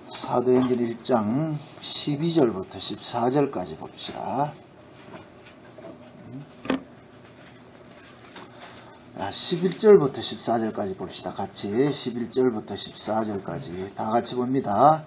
사도행전 1장 12절부터 14절까지 봅시다. 11절부터 14절까지 봅시다. 같이 11절부터 14절까지 다 같이 봅니다.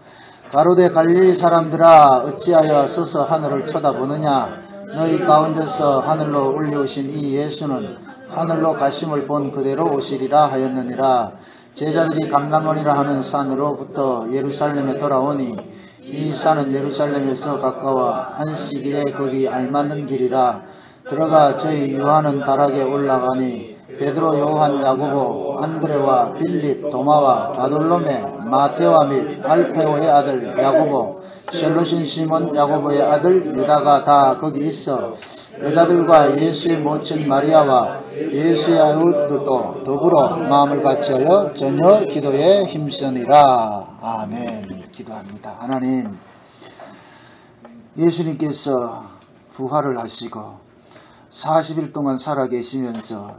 가로되 갈릴리 사람들아 어찌하여 서서 하늘을 쳐다보느냐. 너희 가운데서 하늘로 올려오신 이 예수는 하늘로 가심을 본 그대로 오시리라 하였느니라. 제자들이 감람원이라 하는 산으로부터 예루살렘에 돌아오니 이 산은 예루살렘에서 가까워 안식일에 거기 알맞는 길이라. 들어가 저희 요한은 다락에 올라가니 베드로, 요한, 야고보, 안드레와 빌립, 도마와 바돌로메, 마테와 및 알페오의 아들 야고보, 셀로신 시몬 야고보의 아들 유다가 다 거기 있어 여자들과 예수의 모친 마리아와 예수의 아우들도 더불어 마음을 같이하여 전혀 기도에 힘쓰니라. 아멘. 기도합니다. 하나님, 예수님께서 부활을 하시고 40일 동안 살아계시면서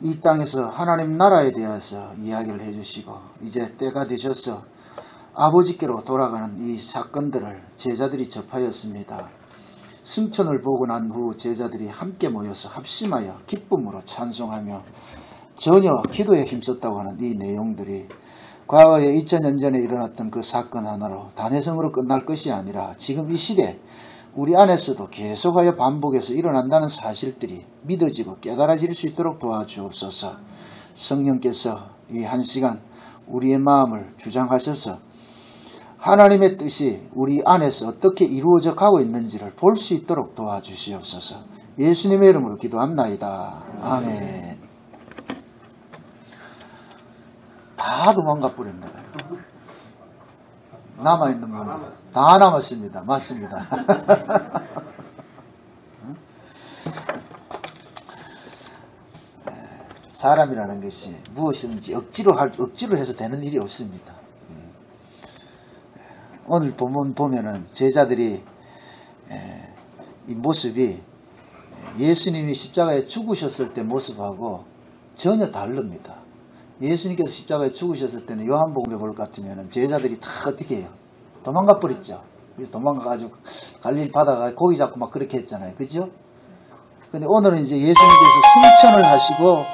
이 땅에서 하나님 나라에 대해서 이야기를 해주시고 이제 때가 되셔서 아버지께로 돌아가는 이 사건들을 제자들이 접하였습니다. 승천을 보고 난 후 제자들이 함께 모여서 합심하여 기쁨으로 찬송하며 전혀 기도에 힘썼다고 하는 이 내용들이 과거에 2000년 전에 일어났던 그 사건 하나로 단회성으로 끝날 것이 아니라 지금 이 시대 우리 안에서도 계속하여 반복해서 일어난다는 사실들이 믿어지고 깨달아질 수 있도록 도와주옵소서. 성령께서 이 한 시간 우리의 마음을 주장하셔서 하나님의 뜻이 우리 안에서 어떻게 이루어져 가고 있는지를 볼 수 있도록 도와주시옵소서. 예수님의 이름으로 기도합나이다. 아멘. 다 도망가 버렸네. 남아있는 분 다 남았습니다. 맞습니다. 사람이라는 것이 무엇이든지 억지로 해서 되는 일이 없습니다. 오늘 보면은 제자들이 이 모습이 예수님이 십자가에 죽으셨을 때 모습하고 전혀 다릅니다. 예수님께서 십자가에 죽으셨을 때는 요한복음에 볼 것 같으면 제자들이 다 어떻게 해요? 도망가 버렸죠. 도망가가지고 갈릴리 바다가 고기 잡고 막 그렇게 했잖아요. 그죠? 근데 오늘은 이제 예수님께서 승천을 하시고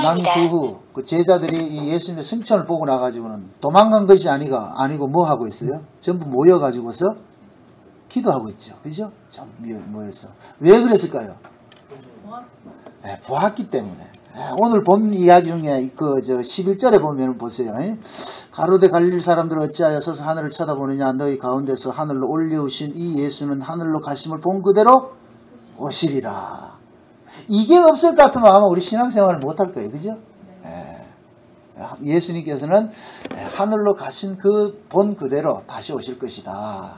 난 그 후 그 제자들이 이 예수님의 승천을 보고 나가지고는 도망간 것이 아니고 뭐 하고 있어요? 전부 모여가지고서 기도하고 있죠. 그죠? 좀 모여서. 왜 그랬을까요? 네, 보았기 때문에. 오늘 본 이야기 중에 11절에 보면 보세요. 가로되 갈릴리 사람들 어찌하여 서서 하늘을 쳐다보느냐. 너희 가운데서 하늘로 올려오신 이 예수는 하늘로 가심을 본 그대로 오시리라. 이게 없을 것 같으면 아마 우리 신앙생활을 못할 거예요. 그죠? 예수님께서는 하늘로 가신 본 그대로 다시 오실 것이다.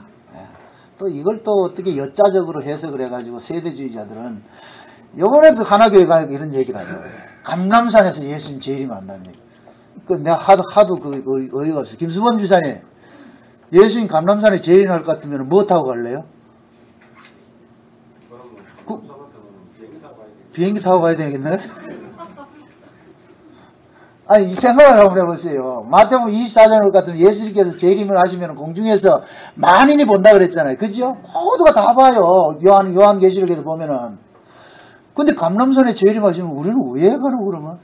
또 이걸 또 어떻게 여자적으로 해석을 해가지고 세대주의자들은 이번에도 하나교회가 이런 얘기를 하죠. 감람산에서 예수님 재림이 만나는 얘기. 내가 하도 어이가 없어. 김수범 주사님, 예수님 감람산에 재림할 것 같으면 뭐 타고 갈래요? 비행기 타고 가야 되겠네? 아니, 이 생각을 한번 해보세요. 마태복음 24장을 같으면 예수님께서 재림을 하시면 공중에서 만인이 본다 그랬잖아요. 그죠? 모두가 다 봐요. 요한계시록에서 보면은. 근데 감람산에 재림하시면 우리는 왜 가라고 그러면?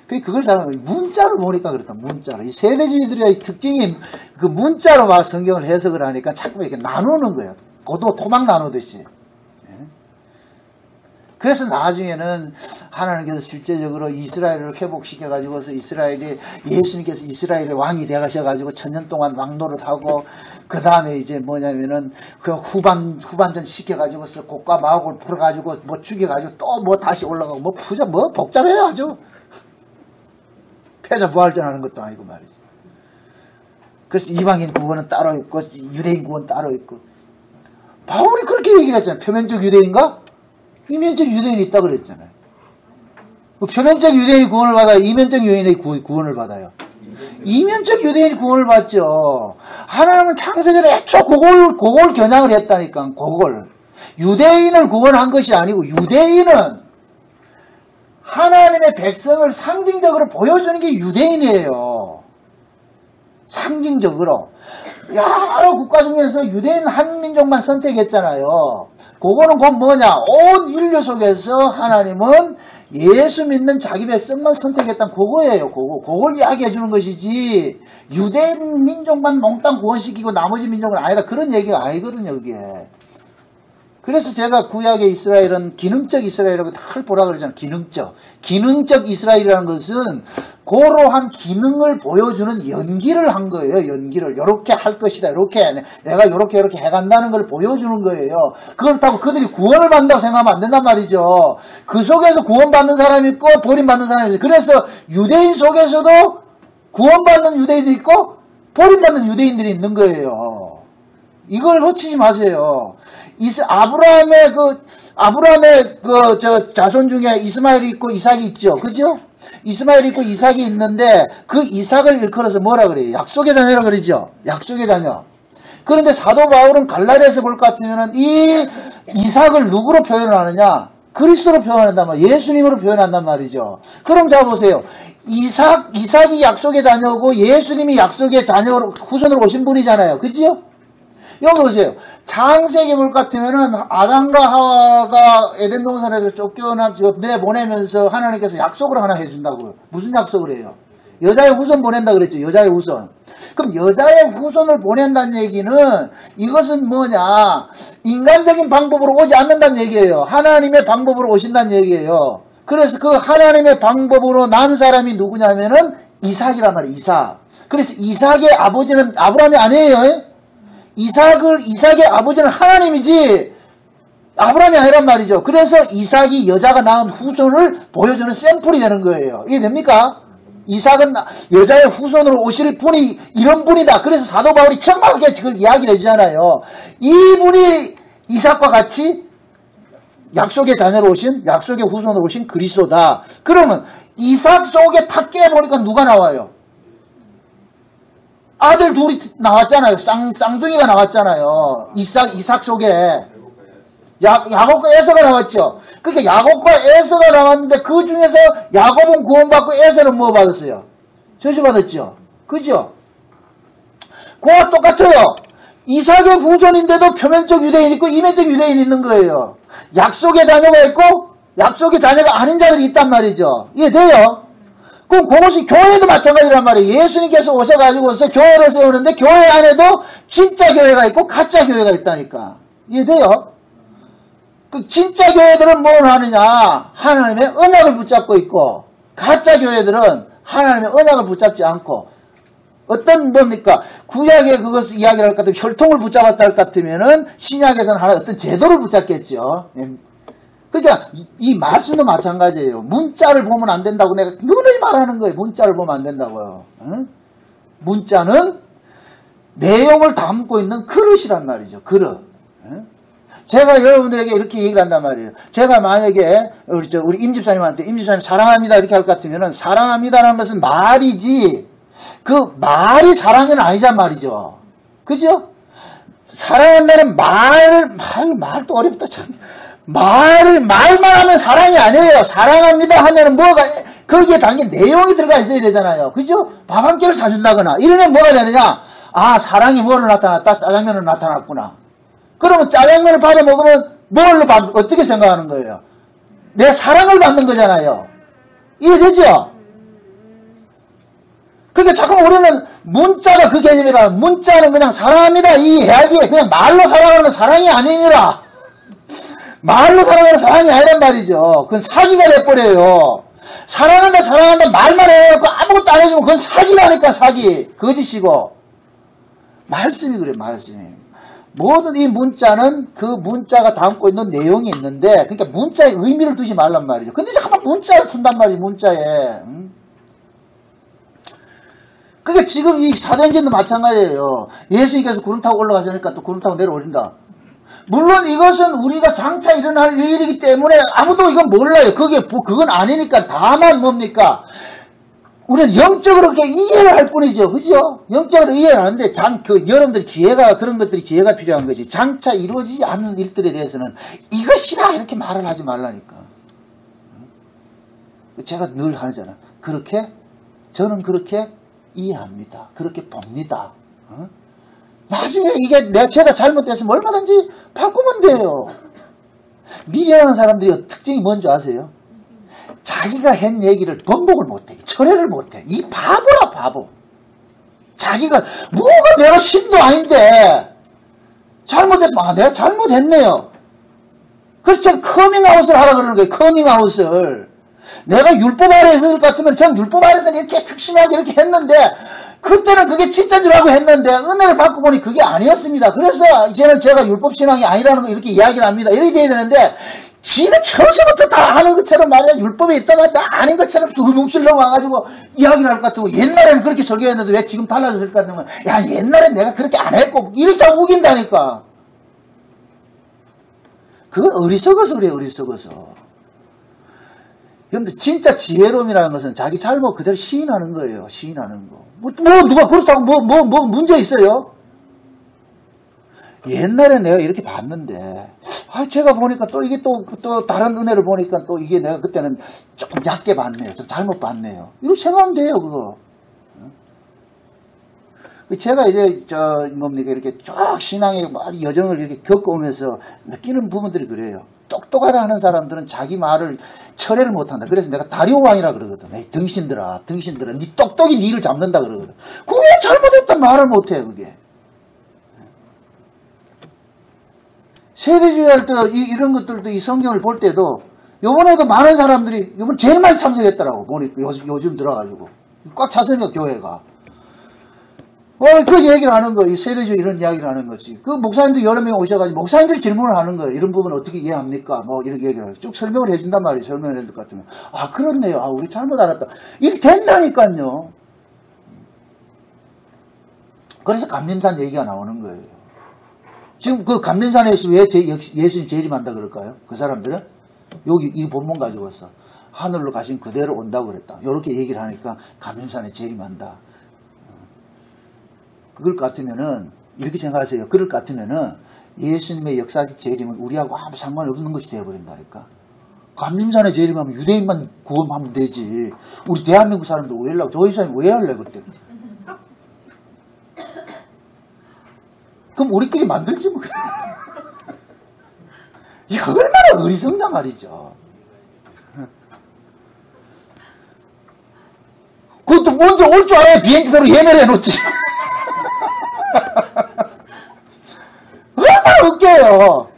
그걸 잘 문자로 보니까 그렇다. 문자로. 이 세대주의들의 특징이 그 문자로 막 성경을 해석을 하니까 자꾸 이렇게 나누는 거예요. 고도 토막 나누듯이. 그래서 나중에는 하나님께서 실제적으로 이스라엘을 회복시켜가지고서 예수님께서 이스라엘의 왕이 되가셔가지고 천년 동안 왕노릇하고, 그 다음에 이제 뭐냐면은 그 후반전 시켜가지고서 곡과 마곡을 풀어가지고 뭐 죽여가지고 또 뭐 다시 올라가고 뭐 복잡해요 아주. 패자부활전 하는 것도 아니고 말이죠. 그래서 이방인 구원은 따로 있고 유대인 구원 따로 있고. 바울이 그렇게 얘기를 했잖아요. 표면적 유대인과 이면적 유대인이 있다고 그랬잖아요. 표면적 유대인이 구원을 받아요? 이면적 유대인이 구원을 받아요? 이면적 유대인이 구원을 받죠. 하나님은 창세전에 애초 그걸 겨냥을 했다니까. 그걸. 유대인을 구원한 것이 아니고 유대인은 하나님의 백성을 상징적으로 보여주는 게 유대인이에요. 상징적으로 여러 국가 중에서 유대인 한 민족만 선택했잖아요. 그거는 곧 뭐냐? 온 인류 속에서 하나님은 예수 믿는 자기 백성만 선택했다는 그거예요. 그걸 이야기해 주는 것이지 유대인 민족만 몽땅 구원시키고 나머지 민족은 아니다. 그런 얘기가 아니거든요. 그게. 그래서 제가 구약의 이스라엘은 기능적 이스라엘이라고 다 보라 그러잖아요. 기능적 이스라엘이라는 것은 그러한 기능을 보여주는 연기를 한 거예요. 연기를. 요렇게 할 것이다. 요렇게 내가 요렇게 해간다는 걸 보여주는 거예요. 그렇다고 그들이 구원을 받는다고 생각하면 안 된단 말이죠. 그 속에서 구원받는 사람이 있고 버림받는 사람이 있어요. 그래서 유대인 속에서도 구원받는 유대인들이 있고 버림받는 유대인들이 있는 거예요. 이걸 놓치지 마세요. 아브라함의 자손 중에 이스마엘이 있고 이삭이 있죠. 그죠? 이스마엘이 있고 이삭이 있는데 그 이삭을 일컬어서 뭐라 그래요? 약속의 자녀라 그러죠. 약속의 자녀. 그런데 사도 바울은 갈라디아서 볼 것 같으면은 이 이삭을 누구로 표현을 하느냐? 그리스도로 표현한단 말이에요. 예수님으로 표현한단 말이죠. 그럼 자 보세요. 이삭이 약속의 자녀고 예수님이 약속의 자녀로 후손으로 오신 분이잖아요. 그지요? 여기 보세요. 창세기 볼 것 같으면은 아담과 하와가 에덴 동산에서 내보내면서 하나님께서 약속을 하나 해준다고요. 무슨 약속을 해요? 여자의 후손 보낸다 그랬죠. 여자의 후손. 그럼 여자의 후손을 보낸다는 얘기는 이것은 뭐냐? 인간적인 방법으로 오지 않는다는 얘기예요. 하나님의 방법으로 오신다는 얘기예요. 그래서 그 하나님의 방법으로 난 사람이 누구냐면은 이삭이란 말이에요. 이삭. 그래서 이삭의 아버지는 아브라함이 아니에요. 이삭의 아버지는 하나님이지 아브라함이 아니란 말이죠. 그래서 이삭이 여자가 낳은 후손을 보여주는 샘플이 되는 거예요. 이게 됩니까? 이삭은 여자의 후손으로 오실 분이 이런 분이다. 그래서 사도 바울이 정확하게 그걸 이야기를 해주잖아요. 이분이 이삭과 같이 약속의 자녀로 오신, 약속의 후손으로 오신 그리스도다. 그러면 이삭 속에 탁 깨보니까 누가 나와요? 아들 둘이 나왔잖아요. 쌍둥이가 나왔잖아요. 이삭 속에. 야곱과 에서가 나왔죠. 그러니까 야곱과 에서가 나왔는데 그 중에서 야곱은 구원받고 에서는 뭐 받았어요? 저주받았죠. 그죠? 그와 똑같아요. 이삭의 후손인데도 표면적 유대인이 있고 이면적 유대인이 있는 거예요. 약속의 자녀가 있고 약속의 자녀가 아닌 자들이 있단 말이죠. 이해돼요? 그럼 그것이 교회도 마찬가지란 말이에요. 예수님께서 오셔가지고서 교회를 세우는데 교회 안에도 진짜 교회가 있고 가짜 교회가 있다니까. 이해돼요? 그 진짜 교회들은 뭘 하느냐? 하나님의 언약을 붙잡고 있고 가짜 교회들은 하나님의 언약을 붙잡지 않고 어떤 겁니까? 구약에 그것을 이야기를 할 것 같으면 혈통을 붙잡았다 할 것 같으면은 신약에서는 하나 어떤 제도를 붙잡겠죠. 그러니까 이 말씀도 마찬가지예요. 문자를 보면 안 된다고 내가 누누이 말하는 거예요. 문자를 보면 안 된다고요. 응? 문자는 내용을 담고 있는 그릇이란 말이죠. 그릇. 응? 제가 여러분들에게 이렇게 얘기를 한단 말이에요. 제가 만약에 우리 임집사님한테 임집사님 사랑합니다 이렇게 할 것 같으면은 사랑합니다라는 것은 말이지 그 말이 사랑은 아니란 말이죠. 그죠? 사랑한다는 말도 어렵다 참. 말만 하면 사랑이 아니에요. 사랑합니다 하면 뭐가 거기에 담긴 내용이 들어가 있어야 되잖아요. 그죠? 밥 한 끼를 사준다거나 이러면 뭐가 되느냐? 아 사랑이 뭐를 나타났다? 짜장면을 나타났구나. 그러면 짜장면을 받아 먹으면 어떻게 생각하는 거예요? 내 사랑을 받는 거잖아요. 이해되죠? 그러니까 자꾸 우리는 문자가 그 개념이라 문자는 그냥 사랑합니다 이 이야기에 그냥 말로 사랑하는 건 사랑이 아니니라. 말로 사랑하는 사랑이 아니란 말이죠. 그건 사기가 돼버려요. 사랑한다 말만 해놓고 아무것도 안 해주면 그건 사기라니까 사기. 거짓이고. 말씀이 그래 말씀이. 모든 이 문자는 그 문자가 담고 있는 내용이 있는데 그러니까 문자에 의미를 두지 말란 말이죠. 근데 자꾸 문자를 푼단 말이지 문자에. 그러니까 지금 이 사도행전도 마찬가지예요. 예수님께서 구름 타고 올라가시니까 또 구름 타고 내려오신다. 물론 이것은 우리가 장차 일어날 일이기 때문에 아무도 이건 몰라요. 그건 아니니까. 다만 뭡니까? 우리는 영적으로 그렇게 이해를 할 뿐이죠. 그죠? 영적으로 이해를 하는데 여러분들이 그런 것들이 지혜가 필요한 거지. 장차 이루어지지 않는 일들에 대해서는 이것이다 이렇게 말을 하지 말라니까. 제가 늘 하잖아. 그렇게? 저는 그렇게? 이해합니다. 그렇게 봅니다. 나중에 이게 제가 잘못됐으면 얼마든지 바꾸면 돼요. 미련한 사람들이 특징이 뭔지 아세요? 자기가 한 얘기를 번복을 못해. 철회를 못해. 이 바보라 바보. 자기가 뭐가 내가 신도 아닌데 잘못했으면 내가 잘못했네요. 그래서 제가 커밍아웃을 하라 그러는 거예요. 커밍아웃을. 내가 율법 아래 있을 것 같으면 전 율법 아래에서 이렇게 특심하게 이렇게 했는데 그때는 그게 진짜인 줄 알고 했는데 은혜를 받고 보니 그게 아니었습니다. 그래서 이제는 제가 율법 신앙이 아니라는 거 이렇게 이야기를 합니다. 이렇게 돼야 되는데 지가 처음부터 다 하는 것처럼 말이야 율법에 있다가 다 아닌 것처럼 술뭉실러 와가지고 이야기를 할 것 같고 옛날에는 그렇게 설교했는데 왜 지금 달라졌을 것 같으면 야 옛날엔 내가 그렇게 안 했고 이렇게 자꾸 우긴다니까. 그건 어리석어서 그래 어리석어서. 그런데 진짜 지혜로움이라는 것은 자기 잘못 그대로 시인하는 거예요. 시인하는 거. 누가 그렇다고 뭐 문제 있어요? 옛날에 내가 이렇게 봤는데 제가 보니까 또 이게 또 다른 은혜를 보니까 또 이게 내가 그때는 조금 얕게 봤네요. 좀 잘못 봤네요. 이렇게 생각하면 돼요 그거. 제가 이제 뭡니까 이렇게 쭉 신앙의 여정을 이렇게 겪어오면서 느끼는 부분들이 그래요. 똑똑하다 하는 사람들은 자기 말을 철회를 못한다. 그래서 내가 다리오왕이라 그러거든. 에이, 등신들아 니 똑똑이 니를 잡는다 그러거든. 그게 잘못했단 말을 못해 그게. 세대주의 할 때 이런 것들도 이 성경을 볼 때도 요번에도 많은 사람들이 요번 제일 많이 참석했더라고. 보니까 요즘 들어가지고 꽉 찼으니까 교회가. 그 얘기를 하는 거예요. 이 세대주의 이런 이야기를 하는 거지. 그 목사님들 여러 명 오셔가지고 목사님들이 질문을 하는 거예요. 이런 부분 어떻게 이해합니까? 뭐 이렇게 얘기를 하고 쭉 설명을 해준단 말이에요. 설명을 해줄 것 같으면 그렇네요. 우리 잘못 알았다. 이게 된다니까요. 그래서 감림산 얘기가 나오는 거예요. 지금 그 감림산에서 왜 예수님 재림한다 그럴까요? 그 사람들은 여기 이 본문 가지고 왔어. 하늘로 가신 그대로 온다고 그랬다. 이렇게 얘기를 하니까 감림산에 재림한다. 그럴 것 같으면은 이렇게 생각하세요. 그럴 것 같으면은 예수님의 역사적 재림은 우리하고 아무 상관없는 것이 되어버린다니까. 감림산에 재림하면 유대인만 구원하면 되지. 우리 대한민국 사람들 왜 하려고? 저 이사님 왜 하려고 그때? 그럼 우리끼리 만들지 뭐. 이거 얼마나 어리석나 말이죠. 그것도 먼저 올 줄 알아야 비행기표로 예매를 해놓지. 얼마나 웃겨요.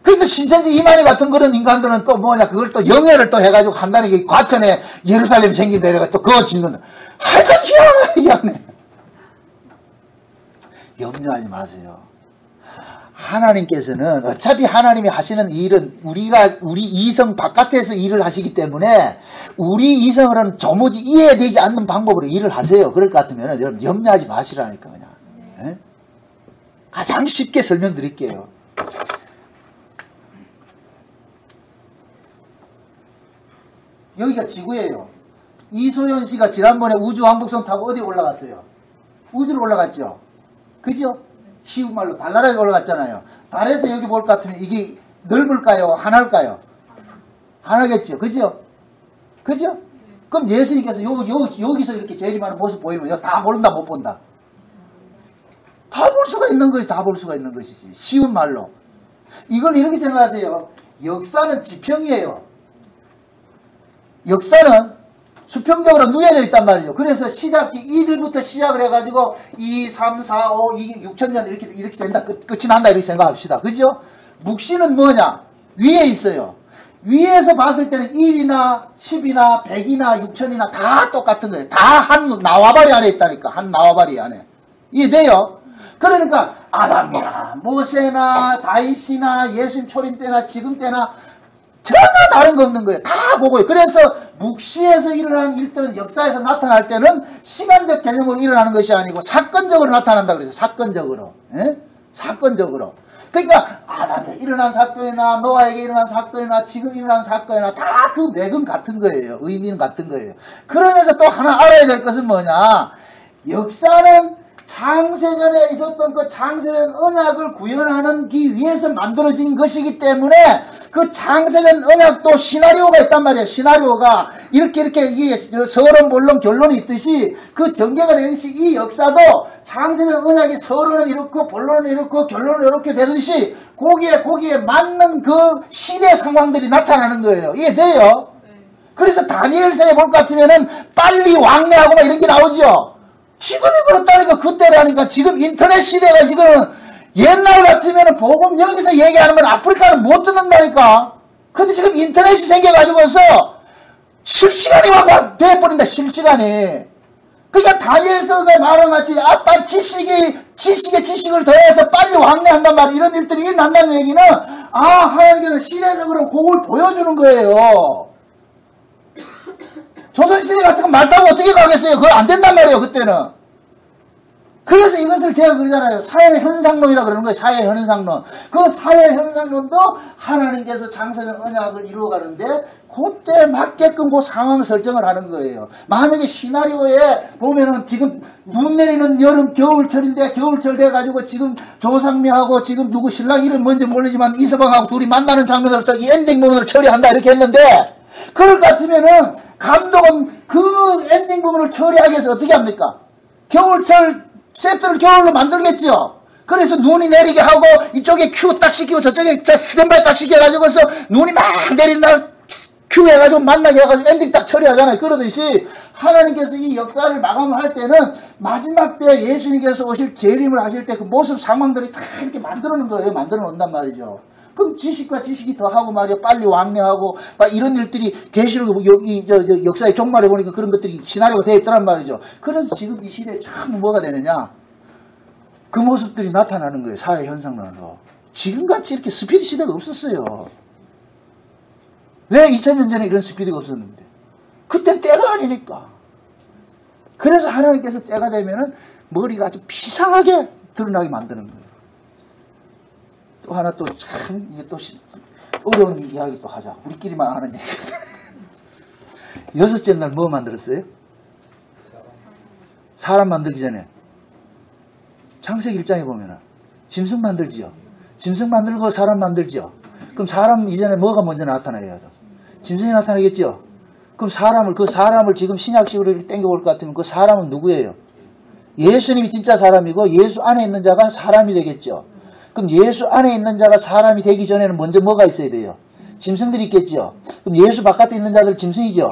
그런데 신천지 이만희 같은 그런 인간들은 또 뭐냐, 그걸 또 영예를 또 해가지고 한다는 게 과천에 예루살렘 생긴다 이래가 또 그거 짓는. 하여튼 희한해. 염려하지 마세요. 하나님께서는 어차피 하나님이 하시는 일은 우리 이성 바깥에서 일을 하시기 때문에 우리 이성으로는 도무지 이해되지 않는 방법으로 일을 하세요. 그럴 것 같으면 여러분 염려하지 마시라니까 그냥. 예? 가장 쉽게 설명드릴게요. 여기가 지구예요. 이소연 씨가 지난번에 우주왕복선 타고 어디 올라갔어요? 우주로 올라갔죠? 그죠? 쉬운 말로 달나라에 올라갔잖아요. 달에서 여기 볼 것 같으면 이게 넓을까요? 하나일까요? 하나겠죠? 그죠? 그죠? 그럼 예수님께서 여기서 이렇게 재림하는 모습 보이면 다 모른다 못 본다? 다 볼 수가 있는 것이 다 볼 수가 있는 것이지. 쉬운 말로. 이걸 이렇게 생각하세요. 역사는 지평이에요. 역사는 수평적으로 누여져 있단 말이죠. 그래서 시작이 1일부터 시작을 해가지고 2, 3, 4, 5, 6천년 이렇게 된다. 끝이 난다. 이렇게 생각합시다. 그죠? 묵시는 뭐냐? 위에 있어요. 위에서 봤을 때는 1이나 10이나 100이나 6천이나 다 똑같은 거예요. 다 한 나와바리 안에 있다니까. 한 나와바리 안에. 이해돼요? 그러니까 아담이나 모세나 다윗이나 예수님 초림 때나 지금 때나 전혀 다른 거 없는 거예요. 다 보고요. 그래서 묵시에서 일어나는 일들은 역사에서 나타날 때는 시간적 개념으로 일어나는 것이 아니고 사건적으로 나타난다 그래서 사건적으로. 예? 사건적으로. 그러니까 아담에 일어난 사건이나 노아에게 일어난 사건이나 지금 일어난 사건이나 다 그 맥은 같은 거예요. 의미는 같은 거예요. 그러면서 또 하나 알아야 될 것은 뭐냐. 역사는 창세전에 있었던 그 창세전 언약을 구현하기 위해서 만들어진 것이기 때문에 그 창세전 언약도 시나리오가 있단 말이에요. 시나리오가 이렇게 이게 서론 본론 결론이 있듯이 그 전개가 되듯이 이 역사도 창세전 언약이 서론은 이렇고 본론은 이렇고 결론은 이렇게 되듯이 거기에 맞는 그 시대 상황들이 나타나는 거예요. 이해돼요? 그래서 다니엘서에 볼 것 같으면은 빨리 왕래하고 막 이런 게 나오죠. 지금이 그렇다니까, 그때라니까. 지금 인터넷 시대가 지금 옛날 같으면은 복음 여기서 얘기하는 건 아프리카는 못 듣는다니까. 근데 지금 인터넷이 생겨가지고서 실시간이 막 돼버린다, 실시간이. 그러니까 다니엘서가 말한 같이 아빠 지식에 지식을 더해서 빨리 왕래한단 말이야. 이런 일들이 일어난다는 얘기는 하나님께서 시대에서 그럼 그걸 보여주는 거예요. 조선시대 같은 건 말 타고 어떻게 가겠어요? 그거 안 된단 말이에요, 그때는. 그래서 이것을 제가 그러잖아요. 사회현상론이라 그러는 거예요, 사회현상론. 그 사회현상론도 하나님께서 창세전 언약을 이루어가는데, 그때 맞게끔 그 상황 설정을 하는 거예요. 만약에 시나리오에 보면은 지금 눈 내리는 여름, 겨울철인데, 겨울철 돼가지고 지금 조상미하고 지금 누구 신랑 이름 뭔지 모르지만 이서방하고 둘이 만나는 장면을 딱 엔딩 부분을 처리한다, 이렇게 했는데, 그럴 것 같으면은, 감독은 그 엔딩 부분을 처리하기 위해서 어떻게 합니까? 겨울철 세트를 겨울로 만들겠죠. 그래서 눈이 내리게 하고 이쪽에 큐 딱 시키고 저쪽에 스탠바이 딱 시켜가지고서 눈이 막 내리는 날 큐 해가지고 만나게 해가지고 엔딩 딱 처리하잖아요. 그러듯이 하나님께서 이 역사를 마감할 때는 마지막 때 예수님께서 오실 재림을 하실 때 그 모습 상황들이 다 이렇게 만들어 놓은 거예요. 만들어 놓는단 말이죠. 그럼 지식과 지식이 더하고 말이야, 빨리 왕래하고 막 이런 일들이 계시록 역사의 종말에 보니까 그런 것들이 시나리오가 되어 있더란 말이죠. 그래서 지금 이 시대에 참 뭐가 되느냐, 그 모습들이 나타나는 거예요. 사회 현상론으로. 지금같이 이렇게 스피드 시대가 없었어요. 왜 2000년 전에 이런 스피드가 없었는데? 그땐 때가 아니니까. 그래서 하나님께서 때가 되면은 머리가 아주 비상하게 드러나게 만드는 거예요. 또 하나 또 참 이게 또 어려운 이야기 또 하자. 우리끼리만 하는 얘기. 여섯째 날 뭐 만들었어요? 사람 만들기 전에 창세기 1장에 보면은 짐승 만들지요. 짐승 만들고 사람 만들지요. 그럼 사람 이전에 뭐가 먼저 나타나야 돼? 짐승이 나타나겠죠. 그럼 그 사람을 지금 신약식으로 땡겨볼 것 같으면 그 사람은 누구예요? 예수님이 진짜 사람이고 예수 안에 있는 자가 사람이 되겠죠. 그럼 예수 안에 있는 자가 사람이 되기 전에는 먼저 뭐가 있어야 돼요? 짐승들이 있겠죠. 그럼 예수 바깥에 있는 자들 짐승이죠.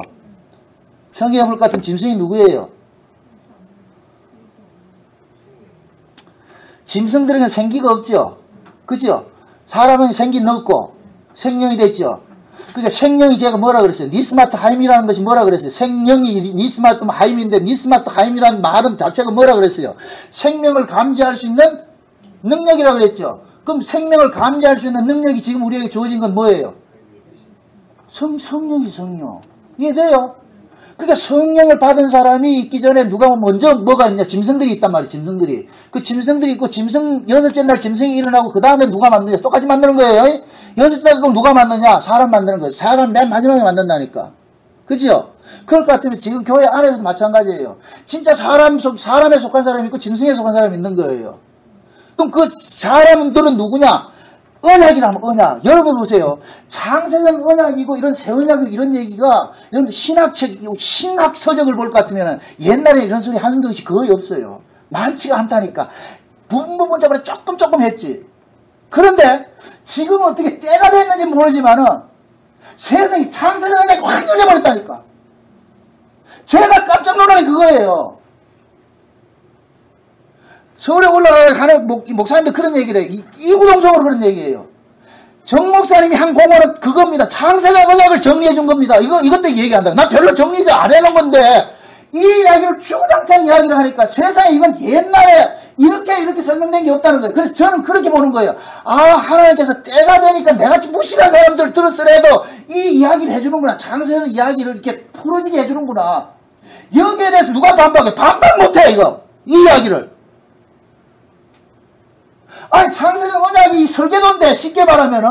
성경에 볼 것 같은 짐승이 누구예요? 짐승들에게는 생기가 없죠. 그죠? 사람은 생기는 없고 생명이 됐죠. 그러니까 생명이 제가 뭐라 그랬어요? 니스마트 하임이라는 것이 뭐라 그랬어요? 생명이 니스마트 하임인데 니스마트 하임이라는 말은 자체가 뭐라 그랬어요? 생명을 감지할 수 있는 능력이라고 그랬죠. 그럼 생명을 감지할 수 있는 능력이 지금 우리에게 주어진 건 뭐예요? 성령이 성령. 이해돼요? 그러니까 성령을 받은 사람이 있기 전에 누가 먼저 뭐가 있냐? 짐승들이 있단 말이에요. 짐승들이. 그 짐승들이 있고 여섯째 날 짐승이 일어나고 그 다음에 누가 만드냐? 똑같이 만드는 거예요. 여섯째 날 그럼 누가 만드냐? 사람 만드는 거예요. 사람 맨 마지막에 만든다니까. 그죠? 그럴 것 같으면 지금 교회 안에서도 마찬가지예요. 진짜 사람에 속한 사람이 있고 짐승에 속한 사람이 있는 거예요. 그럼 그 사람들은 누구냐? 언약이라면 언약. 여러분 보세요. 창세전 언약이고 이런 새 언약이고 이런 얘기가 여러분 신학 서적을 볼 것 같으면 옛날에 이런 소리 하는 것이 거의 없어요. 많지가 않다니까. 부분적으로 조금 했지. 그런데 지금 어떻게 때가 됐는지 모르지만은 세상이 창세전 언약이 확 열려버렸다니까. 제가 깜짝 놀란 게 그거예요. 서울에 올라가는 목사님들 그런 얘기를 해요. 이구동성으로 그런 얘기예요. 정 목사님이 한 공헌은 그겁니다. 창세전 언약을 정리해 준 겁니다. 이것 때 얘기한다. 난 별로 정리 안 해놓은 건데 이 이야기를 주구장창 이야기를 하니까 세상에 이건 옛날에 이렇게 설명된 게 없다는 거예요. 그래서 저는 그렇게 보는 거예요. 하나님께서 때가 되니까 내같이 무식한 사람들 들었으라도 이 이야기를 해주는구나. 창세전 이야기를 이렇게 풀어지게 해주는구나. 여기에 대해서 누가 반박해? 반박 못해 이거. 이 이야기를. 아니 창세전 언약이 설계도인데 쉽게 말하면은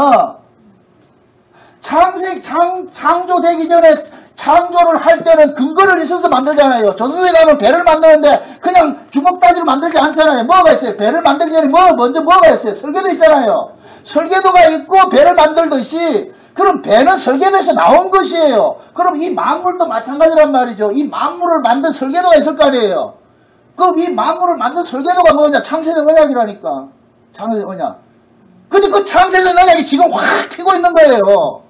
창조되기 전에 창조를 할 때는 근거를 있어서 만들잖아요. 조선시대 가면 배를 만드는데 그냥 주먹다지로 만들지 않잖아요. 뭐가 있어요? 배를 만들기 전에 먼저 뭐가 있어요? 설계도 있잖아요. 설계도가 있고 배를 만들듯이 그럼 배는 설계도에서 나온 것이에요. 그럼 이 만물도 마찬가지란 말이죠. 이 만물을 만든 설계도가 있을 거 아니에요. 그럼 이 만물을 만든 설계도가 뭐냐? 창세전 언약이라니까. 창세전 언약. 근데 그 창세전 언약이 지금 확 피고 있는 거예요.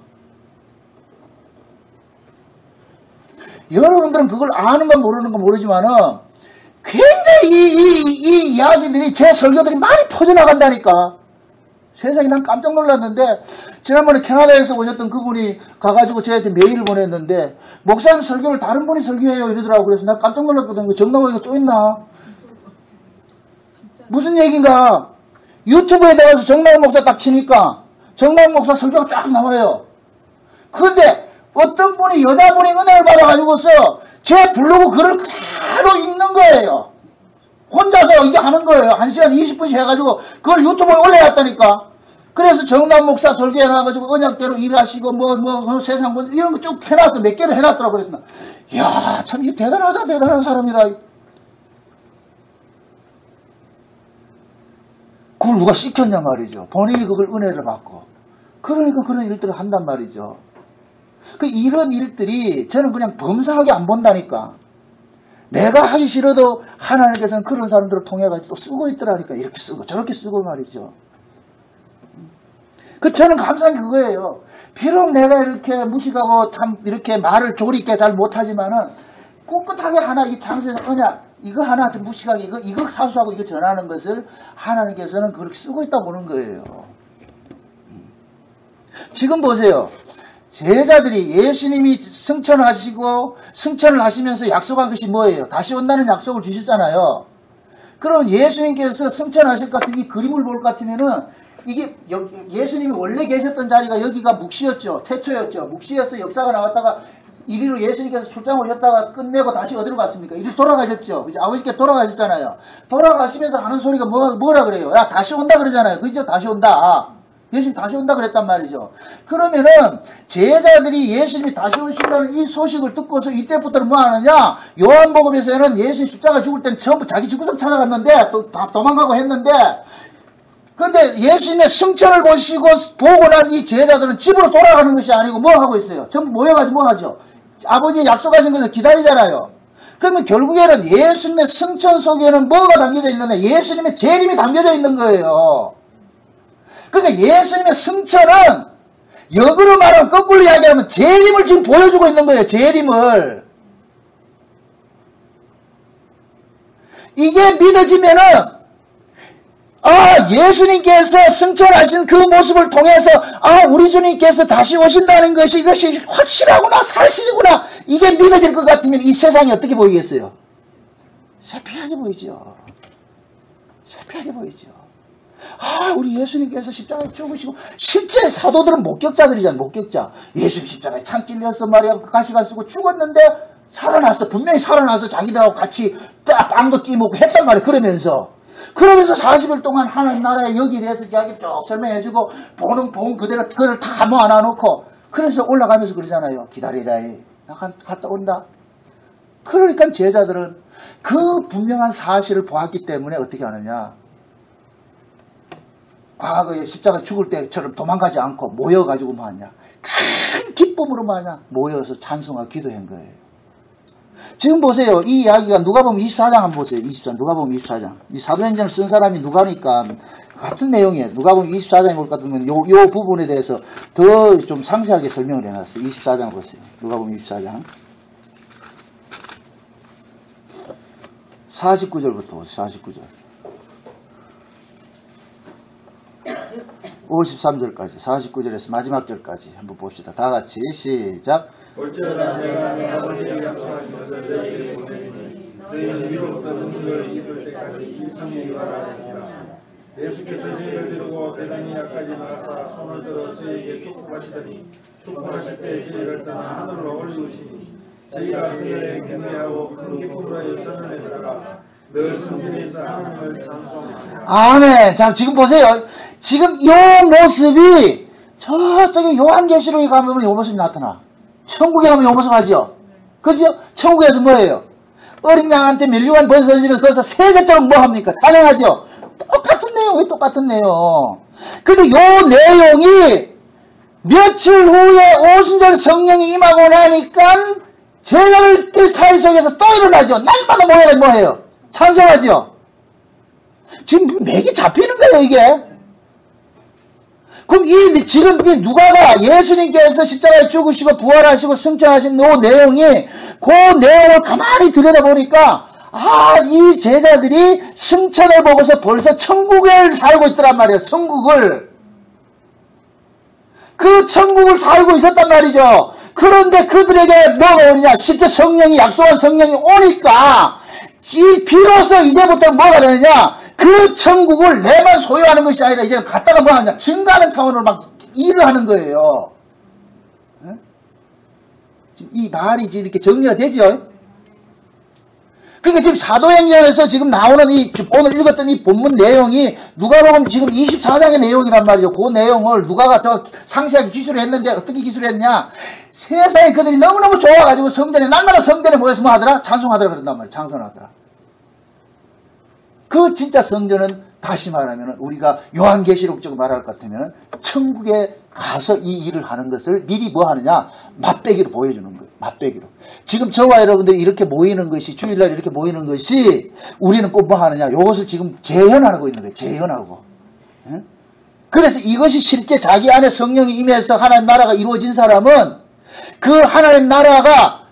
여러분들은 그걸 아는 건 모르는 건 모르지만은 굉장히 이 이야기들이 제 설교들이 많이 퍼져나간다니까. 세상에 난 깜짝 놀랐는데 지난번에 캐나다에서 오셨던 그분이 가가지고 저한테 메일을 보냈는데 목사님 설교를 다른 분이 설교해요 이러더라고. 그래서 나 깜짝 놀랐거든. 정나고 이거 또 있나? 무슨 얘기인가? 유튜브에 들어가서 정나고 목사 딱 치니까 정나고 목사 설교가 쫙 나와요. 근데 어떤 분이 여자분이 은혜를 받아가지고서 제 블로그 글을 그대로 읽는 거예요. 혼자서 이게 하는 거예요. 1시간 20분씩 해가지고 그걸 유튜브에 올려놨다니까. 그래서 정남 목사 설교해놔가지고 언약대로 일하시고 세상 이런 거 쭉 해놨어. 몇 개를 해놨더라고. 그래서 이야 참 이거 대단하다. 대단한 사람이다. 그걸 누가 시켰냐 말이죠. 본인이 그걸 은혜를 받고. 그러니까 그런 일들을 한단 말이죠. 이런 일들이 저는 그냥 범상하게 안 본다니까. 내가 하기 싫어도 하나님께서는 그런 사람들을 통해가지고 또 쓰고 있더라니까. 이렇게 쓰고 저렇게 쓰고 말이죠. 저는 감사한 게 그거예요. 비록 내가 이렇게 무식하고 참 이렇게 말을 조리 있게 잘 못하지만은 꿋꿋하게 하나 이 창세전 언약 이거 하나 좀 무식하게 이거 사수하고 이거 전하는 것을 하나님께서는 그렇게 쓰고 있다 보는 거예요. 지금 보세요. 제자들이 예수님이 승천을 하시면서 약속한 것이 뭐예요? 다시 온다는 약속을 주셨잖아요. 그럼 예수님께서 승천하실 것 같은 이 그림을 볼 것 같으면은 이게 예수님이 원래 계셨던 자리가 여기가 묵시였죠. 태초였죠. 묵시에서 역사가 나왔다가 이리로 예수님께서 출장 오셨다가 끝내고 다시 어디로 갔습니까? 이리 돌아가셨죠. 그죠? 아버지께 돌아가셨잖아요. 돌아가시면서 하는 소리가 뭐라 그래요? 야, 다시 온다 그러잖아요. 그죠? 다시 온다. 예수님 다시 온다 그랬단 말이죠. 그러면은 제자들이 예수님이 다시 오신다는 이 소식을 듣고서 이때부터는 뭐 하느냐? 요한복음에서는 예수님 십자가 죽을 때는 전부 자기 집구석 찾아갔는데 또 도망가고 했는데 근데 예수님의 승천을 보고 난 이 제자들은 집으로 돌아가는 것이 아니고 뭐 하고 있어요? 전부 모여가지고 뭐 하죠? 아버지 약속하신 것을 기다리잖아요. 그러면 결국에는 예수님의 승천 속에는 뭐가 담겨져 있느냐? 예수님의 재림이 담겨져 있는 거예요. 그러니까 예수님의 승천은 역으로 말하면 거꾸로 이야기하면 재림을 지금 보여주고 있는 거예요. 재림을. 이게 믿어지면은 예수님께서 승천하신 그 모습을 통해서 우리 주님께서 다시 오신다는 것이 이것이 확실하구나 사실이구나 이게 믿어질 것 같으면 이 세상이 어떻게 보이겠어요? 새피하게 보이죠. 새피하게 보이죠. 우리 예수님께서 십자가에 죽으시고 실제 사도들은 목격자들이잖아요. 목격자. 예수님 십자가에 창 찔려서 말이야 가시가 쓰고 죽었는데 살아났어. 분명히 살아나서 자기들하고 같이 빵도 끼먹고 했단 말이에요. 그러면서 40일 동안 하나님 나라에 여기에 대해서 이야기 쭉 설명해주고 본 그대로 그걸 다 모아놔놓고 그래서 올라가면서 그러잖아요. 기다리라. 나 갔다 온다. 그러니까 제자들은 그 분명한 사실을 보았기 때문에 어떻게 하느냐. 과거에 십자가 죽을 때처럼 도망가지 않고 모여가지고 뭐 하냐. 큰 기쁨으로 뭐 하냐. 모여서 찬송하고 기도한 거예요. 지금 보세요. 이 이야기가 누가복음 24장 한번 보세요. 누가복음 24장. 이 사도행전을 쓴 사람이 누가니까 같은 내용이에요. 누가복음 24장에 볼 것 같으면 요 부분에 대해서 더 좀 상세하게 설명을 해놨어요. 24장 보세요. 누가복음 24장. 49절부터 보세요. 49절. 53절까지 49절에서 마지막 절까지 한번 봅시다. 다 같이 시작. 어쩌나 내가 내 아버지를 약속하신 것을 너희에게 보내니 너희는 위로부터 눈물을 입을 때까지 이 성에 유하라 하시니라. 예수께서 저희를 데리고 베다니아까지 나가사 손을 들어 저희에게 축복하시더니 축복하실 때 저희를 떠나 하늘로 올리우시니 저희가 그들에 경배하고 큰 기쁨으로 하여 전원에 들어가 늘 성전에서 하나님을 찬송하라. 아멘. 자, 지금 보세요. 지금 이 모습이 저쪽에 요한계시록에 가면 이 모습이 나타나. 천국에 가면 이 모습 하죠. 그죠? 천국에서 뭐예요? 어린 양한테 멸류관 벗어지면서 거기서 세세토록 뭐 합니까? 찬양하죠. 똑같은 내용, 왜 똑같은 내용? 근데 요 내용이 며칠 후에 오순절 성령이 임하고 나니까 제자들 사이 속에서 또 일어나죠. 날마다 모여서 뭐해요? 찬송하죠. 지금 맥이 잡히는 거예요, 이게. 그럼 지금 누가가 예수님께서 십자가에 죽으시고 부활하시고 승천하신 요 내용이 그 내용을 가만히 들여다보니까 이 제자들이 승천을 보고서 벌써 천국을 살고 있더란 말이에요. 그 천국을 살고 있었단 말이죠. 그런데 그들에게 뭐가 오느냐? 실제 성령이, 약속한 성령이 오니까 비로소 이제부터 뭐가 되느냐? 그 천국을 내만 소유하는 것이 아니라 이제 갖다가 뭐 하냐? 증가하는 차원으로 막 일을 하는 거예요. 지금 이 말이 지금 이렇게 정리가 되죠? 그러니까 지금 사도행전에서 지금 나오는 오늘 읽었던 이 본문 내용이 누가복음 지금 24장의 내용이란 말이죠. 그 내용을 누가가 더 상세하게 기술을 했는데 어떻게 기술을 했냐? 세상에 그들이 너무너무 좋아가지고 날마다 성전에 모여서 뭐 하더라? 찬송하더라 그런단 말이에요. 찬송하더라. 그 진짜 성전은 다시 말하면 우리가 요한계시록적으로 말할 것 같으면 천국에 가서 이 일을 하는 것을 미리 뭐 하느냐? 맛배기로 보여주는 거예요. 맛배기로. 지금 저와 여러분들이 이렇게 모이는 것이, 주일날 이렇게 모이는 것이 우리는 꼭 뭐 하느냐? 이것을 지금 재현하고 있는 거예요. 재현하고. 그래서 이것이 실제 자기 안에 성령이 임해서 하나님 나라가 이루어진 사람은 그 하나님 나라가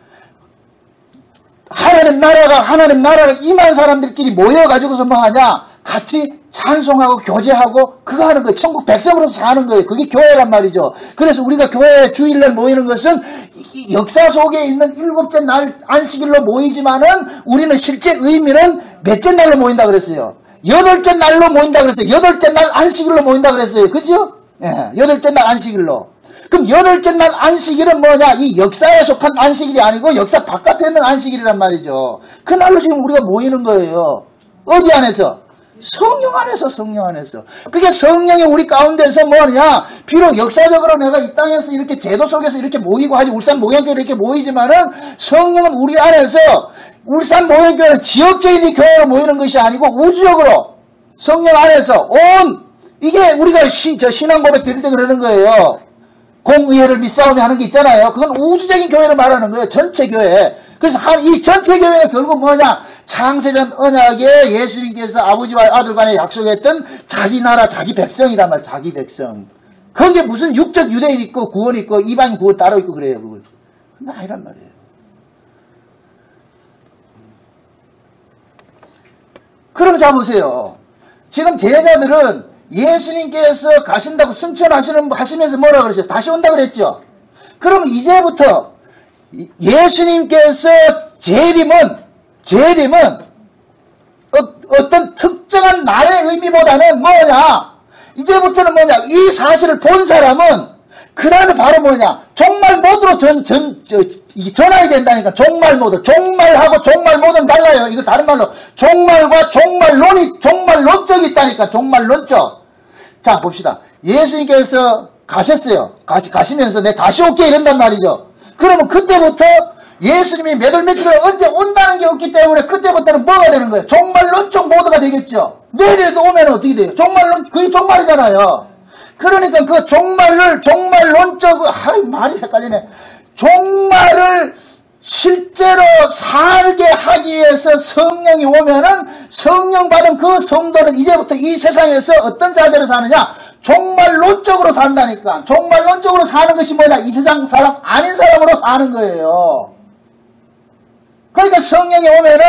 임한 사람들끼리 모여가지고서 뭐 하냐? 같이 찬송하고 교제하고 그거 하는 거예요. 천국 백성으로서 사는 거예요. 그게 교회란 말이죠. 그래서 우리가 교회에 주일날 모이는 것은 역사 속에 있는 7째 날 안식일로 모이지만은 우리는 실제 의미는 몇째 날로 모인다 그랬어요. 8째 날로 모인다 그랬어요. 8째 날 안식일로 모인다 그랬어요. 그죠? 예, 8째 날 안식일로. 그럼 8째 날 안식일은 뭐냐? 이 역사에 속한 안식일이 아니고 역사 바깥에 있는 안식일이란 말이죠. 그날로 지금 우리가 모이는 거예요. 어디 안에서? 성령 안에서. 그게 성령이 우리 가운데서 뭐냐? 비록 역사적으로 내가 이 땅에서 이렇게 제도 속에서 이렇게 모이고 하지, 울산 목양교회 이렇게 모이지만은 성령은 우리 안에서, 울산 목양교회는 지역적인 교회로 모이는 것이 아니고 우주적으로 성령 안에서 이게 우리가 신앙 고백 드릴 때 그러는 거예요. 공의회를 밑싸움에 하는 게 있잖아요. 그건 우주적인 교회를 말하는 거예요. 전체 교회. 그래서 이 전체 교회가 결국 뭐냐? 창세전 언약에 예수님께서 아버지와 아들 간에 약속했던 자기 나라, 자기 백성이란 말이에요. 자기 백성. 거기에 무슨 육적 유대인 있고 구원 있고 이방인 구원 따로 있고 그래요. 그건. 근데 아니란 말이에요. 그럼 자 보세요. 지금 제자들은 예수님께서 가신다고 승천하시면서 뭐라 그랬어요? 다시 온다 그랬죠? 그럼 이제부터 예수님께서 재림은 어떤 특정한 날의 의미보다는 뭐냐? 이제부터는 뭐냐? 이 사실을 본 사람은 그 다음에 바로 뭐냐? 종말 모드로 전환이 된다니까. 종말 모드. 종말하고 종말 모드는 달라요. 이거 다른 말로. 종말과 종말론적이 있다니까. 종말론적. 자, 봅시다. 예수님께서 가셨어요. 가시면서 내 다시 올게 이런단 말이죠. 그러면 그때부터 예수님이 몇 월 며칠을 언제 온다는 게 없기 때문에 그때부터는 뭐가 되는 거예요? 종말론적 모드가 되겠죠. 내일에도 오면 어떻게 돼요? 그게 종말이잖아요. 그러니까 그 말이 헷갈리네. 종말을 실제로 살게 하기 위해서 성령이 오면은 성령 받은 그 성도는 이제부터 이 세상에서 어떤 자세로 사느냐? 종말론적으로 산다니까. 종말론적으로 사는 것이 뭐냐? 이 세상 사람 아닌 사람으로 사는 거예요. 그러니까 성령이 오면은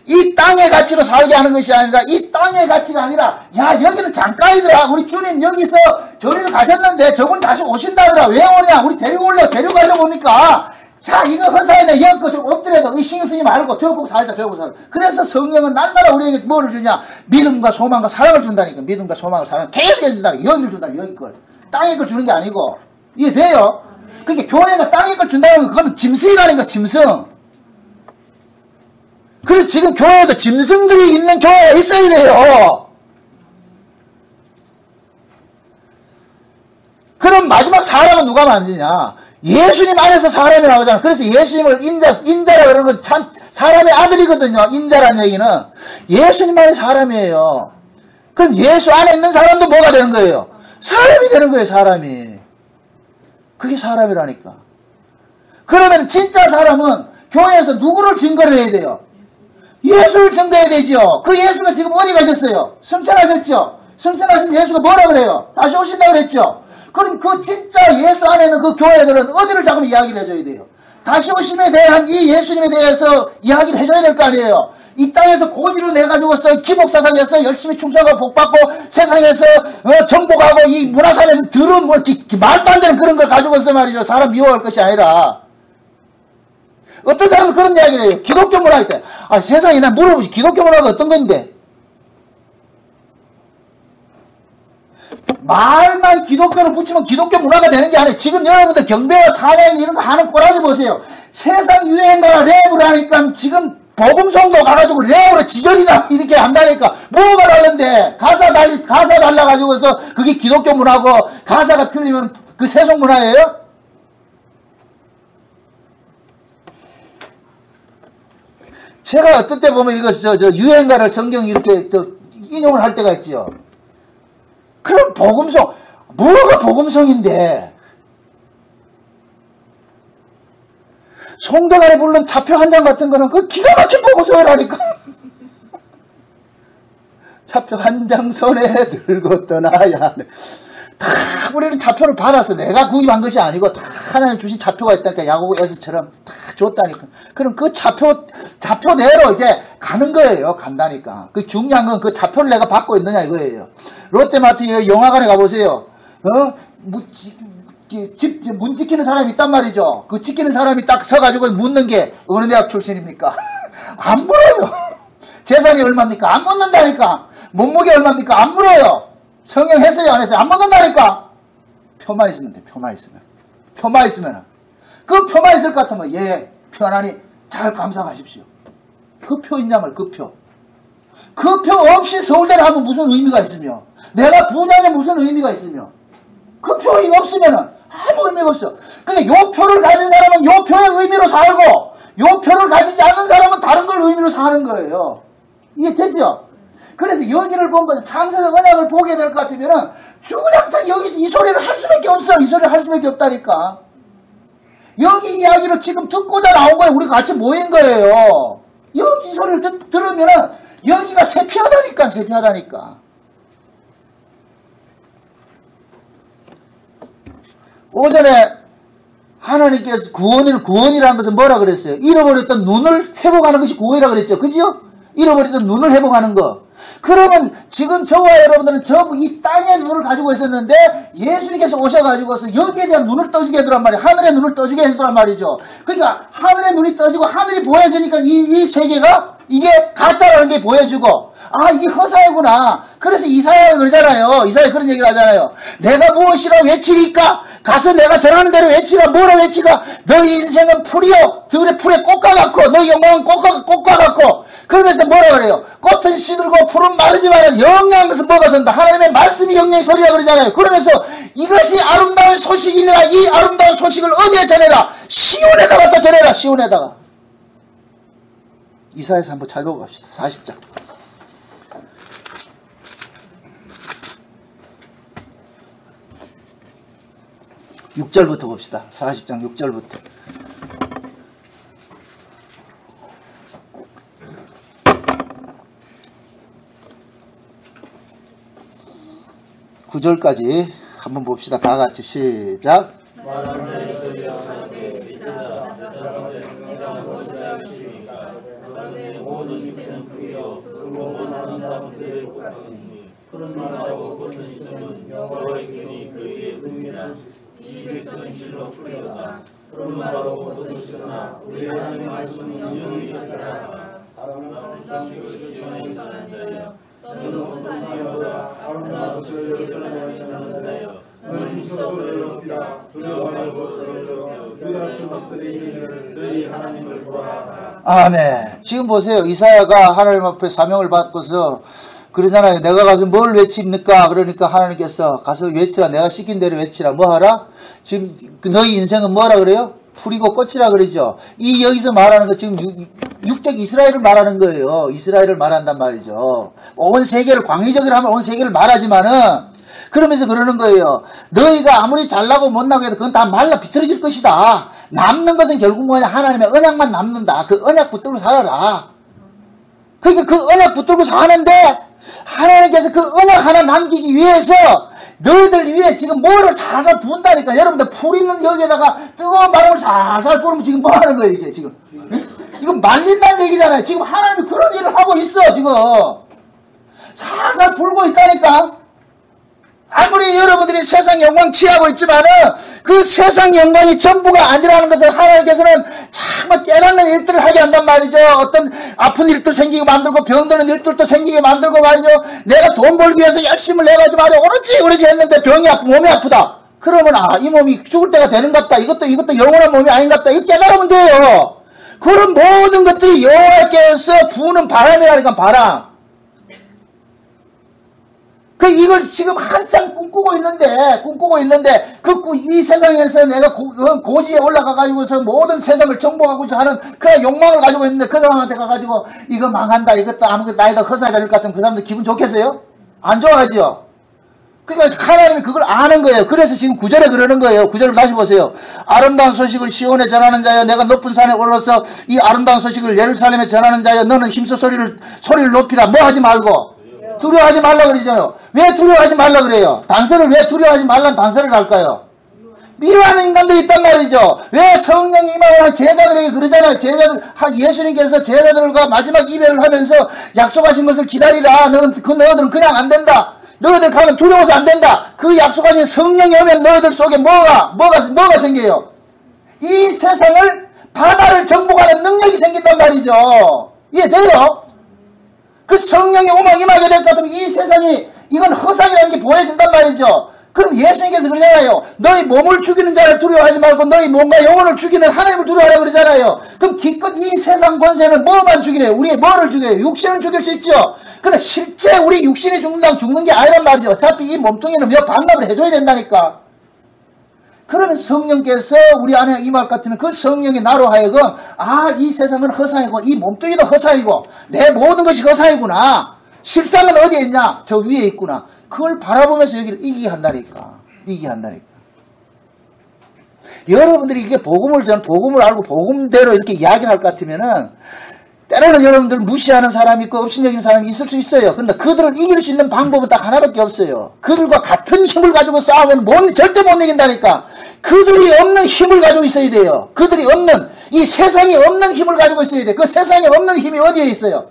이 땅의 가치로 살게 하는 것이 아니라 이 땅의 가치가 아니라 야 여기는 잠깐이더라. 우리 주님 여기서 저리를 가셨는데 저분이 다시 오신다더라. 왜 오냐? 우리 데려가려고 오니까 자 이거 허사에는 여기 좀 엎드려도 신경 쓰지 말고 저거 보고 살자. 그래서 성령은 날마다 우리에게 뭐를 주냐? 믿음과 소망과 사랑을 준다니까. 믿음과 소망과 사랑을 계속 해준다니까. 여기를 준다니까. 여기 걸. 땅의 걸 주는 게 아니고. 이게 돼요? 그러니까 교회가 땅의 걸 준다는 건 그건 짐승이라는 거. 짐승. 그래서 지금 교회에도 짐승들이 있는 교회가 있어야 돼요. 그럼 마지막 사람은 누가 만드냐? 예수님 안에서 사람이 나오잖아. 그래서 예수님을 인자라 그러는 건 참 사람의 아들이거든요. 인자라는 얘기는 예수님 안에 사람이에요. 그럼 예수 안에 있는 사람도 뭐가 되는 거예요? 사람이 되는 거예요. 사람이. 그게 사람이라니까. 그러면 진짜 사람은 교회에서 누구를 증거를 해야 돼요? 예수를 증거해야 되죠. 그 예수가 지금 어디 가셨어요? 승천하셨죠? 승천하신 예수가 뭐라 그래요? 다시 오신다고 그랬죠? 그럼 그 진짜 예수 안에 있는 그 교회들은 어디를 자꾸 이야기를 해줘야 돼요? 다시 오심에 대한 이 예수님에 대해서 이야기를 해줘야 될 거 아니에요? 이 땅에서 고지를 내가지고서 기복사상에서 열심히 충성하고 복받고 세상에서 정복하고 이 문화사회에서 들은 말도 안 되는 그런 걸 가지고서 말이죠. 사람 미워할 것이 아니라 어떤 사람은 그런 이야기를 해요. 기독교 문화일 때 세상에 나 물어보지 기독교 문화가 어떤 건데? 말만 기독교를 붙이면 기독교 문화가 되는 게 아니에요. 지금 여러분들 경배와 찬양 이런 거 하는 꼬라지 보세요. 세상 유행가가 랩을 하니까 지금 복음성도 가가지고 랩으로 지절이나 이렇게 한다니까 뭐가 다른데 가사 달라가지고서 그게 기독교 문화고 가사가 틀리면 그 세속 문화예요? 제가 어떤 때 보면 이거 유행가를 성경 이렇게 인용을 할 때가 있지요. 그럼 복음성 뭐가 복음성인데? 송대관이 부른 차표 한 장 같은 거는 그 기가 막힌 복음성이라니까. 차표 한 장 손에 들고 떠나야 다 우리는 차표를 받아서 내가 구입한 것이 아니고 다 하나님 주신 차표가 있다니까. 야고보 에서처럼 다 줬다니까. 그럼 그 차표대로 이제 가는 거예요. 간다니까. 그 중요한 건 그 차표를 내가 받고 있느냐 이거예요. 롯데마트 영화관에 가보세요. 문 지키는 사람이 있단 말이죠. 그 지키는 사람이 딱 서가지고 묻는 게 어느 대학 출신입니까? 안 물어요. 재산이 얼마입니까? 안 묻는다니까. 몸무게 얼마입니까? 안 물어요. 성형 했어요? 안 했어요? 안 묻는다니까. 표만 있으면 돼. 표만 있으면. 표만 있으면. 그 표만 있을 것 같으면 예, 편안히 잘 감상하십시오. 그 표 인장을 그 표. 그 표 없이 서울대를 하면 무슨 의미가 있으며 내가 부녀에 무슨 의미가 있으며 그 표 없으면은 아무 의미가 없어. 근데 요 표를 가진 사람은 요 표의 의미로 살고 요 표를 가지지 않는 사람은 다른 걸 의미로 사는 거예요. 이해되죠? 그래서 여기를 보면 창세적 언약을 보게 될 것 같으면은 주구장창 여기 이 소리를 할 수밖에 없어. 이 소리를 할 수밖에 없다니까. 여기 이야기를 지금 듣고자 나온 거예요. 우리가 같이 모인 거예요. 여기 이 소리를 들으면은 여기가 세피하다니까. 세피하다니까. 오전에 하나님께서 구원이라는 것은 뭐라 그랬어요? 잃어버렸던 눈을 회복하는 것이 구원이라고 그랬죠. 그죠? 잃어버렸던 눈을 회복하는 거. 그러면 지금 저와 여러분들은 전부 이 땅의 눈을 가지고 있었는데 예수님께서 오셔가지고서 여기에 대한 눈을 떠주게 해두란 말이에요. 하늘의 눈을 떠주게 해두란 말이죠. 그러니까 하늘의 눈이 떠지고 하늘이 보여지니까 이 세계가 이게 가짜라는 게 보여주고 이게 허사이구나. 그래서 이사야가 그러잖아요. 이사야 그런 얘기를 하잖아요. 내가 무엇이라 외치니까 가서 내가 전하는 대로 외치라. 뭐라 외치가? 너희 인생은 풀이요. 들의 풀에 꽃과 같고 너희 영광은 꽃과 같고. 그러면서 뭐라 그래요? 꽃은 시들고 풀은 마르지 말아. 영영한 것은 뭐가 선다? 하나님의 말씀이 영영의 소리라 그러잖아요. 그러면서 이것이 아름다운 소식이니라. 이 아름다운 소식을 어디에 전해라? 시온에다 갖다 전해라. 시온에다가. 이사야서 한번 찾아보고 갑시다. 40장. 6절부터 봅시다. 40장 6절부터. (9절까지) 한번 봅시다. 다 같이 시작. 푸른 말하고 꽃은 있으면 여호와의 기운이 그에게 흐릅니다. 이 백성은 실로 풀이로다. 푸른 말하고 꽃은 있으나 우리 하나님의 말씀은 영영이 있으리라. 아름다운 장식을 시원하게 사는 자여 너는 어떤 사여라. 아름다운 소리를 전하는 자여 너는 힘써 소리를 높이라. 두려워하고 소리를 높여 두려워하신 것들의 이름을 너희 하나님을 보아하라. 아멘. 지금 보세요. 이사야가 하나님 앞에 사명을 받고서 그러잖아요. 내가 가서 뭘 외칩니까? 그러니까 하나님께서 가서 외치라. 내가 시킨 대로 외치라. 뭐 하라? 지금 너희 인생은 뭐라 그래요? 풀이고 꽃이라 그러죠. 이 여기서 말하는 거 지금 육적 이스라엘을 말하는 거예요. 이스라엘을 말한단 말이죠. 온 세계를 광의적으로 하면 온 세계를 말하지만은 그러면서 그러는 거예요. 너희가 아무리 잘나고 못나고 해도 그건 다 말라 비틀어질 것이다. 남는 것은 결국 뭐냐? 하나님의 언약만 남는다. 그 언약 붙들고 살아라. 그러니까 그 언약 붙들고 사는데 하나님께서 그 언약 하나 남기기 위해서 너희들 위해 지금 뭐를 살살 부은다니까. 여러분들 풀 있는 여기에다가 뜨거운 바람을 살살 부으면 지금 뭐 하는 거예요, 이게 지금? 이거 말린다는 얘기잖아요. 지금 하나님이 그런 일을 하고 있어, 지금. 살살 불고 있다니까. 아무리 여러분들이 세상 영광 취하고 있지만은 그 세상 영광이 전부가 아니라는 것을 하나님께서는 참 깨닫는 일들을 하게 한단 말이죠. 어떤 아픈 일도 생기게 만들고 병드는 일들도 생기게 만들고 말이죠. 내가 돈 벌기 위해서 열심을 내가지고 말이죠. 오로지 했는데 병이 아프고 몸이 아프다. 그러면 이 몸이 죽을 때가 되는 것 같다. 이것도 영원한 몸이 아닌 것 같다. 이거 깨달으면 돼요. 그런 모든 것들이 여호와께서 부는 바람이라니까, 바람. 이걸 지금 한참 꿈꾸고 있는데, 이 세상에서 내가 고지에 올라가가지고서 모든 세상을 정복하고자 하는 그런 욕망을 가지고 있는데, 그 사람한테 가가지고, 이거 망한다, 이것도 아무것도 나이다 허사가 될 것 같으면 그 사람들 기분 좋겠어요? 안 좋아하지요? 그러니까 하나님이 그걸 아는 거예요. 그래서 지금 9절에 그러는 거예요. 9절을 다시 보세요. 아름다운 소식을 시온에 전하는 자여, 내가 높은 산에 올라서 이 아름다운 소식을 예루살렘에 전하는 자여, 너는 힘써 소리를 높이라. 뭐 하지 말고? 두려워하지 말라 그러잖아요. 왜 두려워하지 말라 그래요? 단서를 왜 두려워하지 말라는 단서를 할까요? 미워하는 인간들이 있단 말이죠. 왜 성령이 임하는 제자들에게 그러잖아요. 예수님께서 제자들과 마지막 이별을 하면서 약속하신 것을 기다리라. 너희들은 그냥 안 된다. 너희들 가면 두려워서 안 된다. 그 약속하신 성령이 오면 너희들 속에 뭐가 생겨요? 이 세상을, 바다를 정복하는 능력이 생긴단 말이죠. 이해돼요? 그 성령이 임하게 될 것 같으면 이 세상이, 이건 허상이라는 게 보여진단 말이죠. 그럼 예수님께서 그러잖아요. 너희 몸을 죽이는 자를 두려워하지 말고 너희 몸과 영혼을 죽이는 하나님을 두려워하라고 그러잖아요. 그럼 기껏 이 세상 권세는 뭐만 죽이래요? 우리의 뭐를 죽여요? 육신을 죽일 수 있죠. 그러나 실제 우리 육신이 죽는 게 아니란 말이죠. 어차피 이 몸뚱이는 몇 반납을 해줘야 된다니까. 그러면 성령께서 우리 안에 임할 것 같으면 그 성령이 나로 하여금, 이 세상은 허상이고 이 몸뚱이도 허상이고 내 모든 것이 허상이구나. 실상은 어디에 있냐? 저 위에 있구나. 그걸 바라보면서 여기를 이기게 한다니까. 여러분들이 이게 복음을 알고 복음대로 이렇게 이야기를 할 것 같으면은, 때로는 여러분들 무시하는 사람이 있고 업신여기는 사람이 있을 수 있어요. 그런데 그들을 이길 수 있는 방법은 딱 하나밖에 없어요. 그들과 같은 힘을 가지고 싸우면 절대 못 이긴다니까. 그들이 없는 힘을 가지고 있어야 돼요. 그들이 없는, 이 세상이 없는 힘을 가지고 있어야 돼. 그 세상에 없는 힘이 어디에 있어요?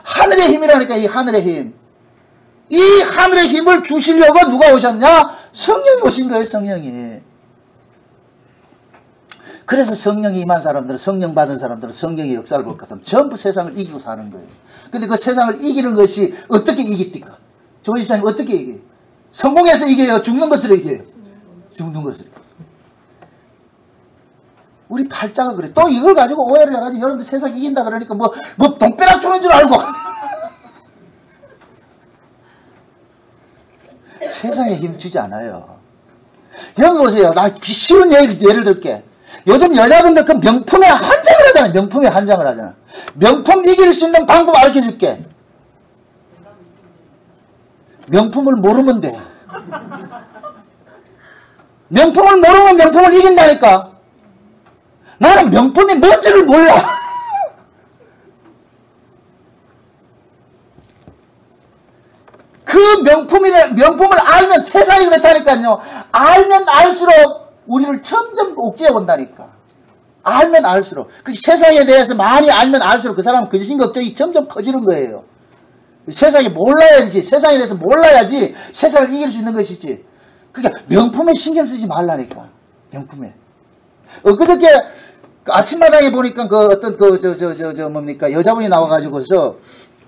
하늘의 힘이라니까. 이 하늘의 힘. 이 하늘의 힘을 주시려고 누가 오셨냐? 성령이 오신 거예요. 성령이. 그래서 성령이 임한 사람들은, 성령 받은 사람들은 성령의 역사를 볼 것 같으면 전부 세상을 이기고 사는 거예요. 근데 그 세상을 이기는 것이 어떻게 이깁니까? 조 집사님 어떻게 이겨요? 성공해서 이겨요? 죽는 것으로 이겨요? 죽는 것으로. 우리 팔자가 그래. 또 이걸 가지고 오해를 해가지고 여러분들 세상 이긴다 그러니까 뭐 돈벼락 주는 줄 알고. 세상에 힘 주지 않아요. 여러분 보세요. 나 쉬운 예를 들게. 요즘 여자분들 그 명품에 한장을 하잖아요. 명품에 한장을 하잖아. 명품 이길 수 있는 방법 알려 줄게. 명품을 모르면 돼. 명품을 모르면 명품을 이긴다니까. 나는 명품이 뭔지를 몰라. 그 명품을 알면 세상이 그렇다니까요. 알면 알수록 우리를 점점 옥죄어 온다니까. 알면 알수록. 그 세상에 대해서 많이 알면 알수록 그 사람은 근심 걱정이 점점 커지는 거예요. 세상에 대해서 몰라야지 세상을 이길 수 있는 것이지. 그러니까 명품에 신경 쓰지 말라니까. 명품에. 그저께 아침마당에 보니까 여자분이 나와가지고서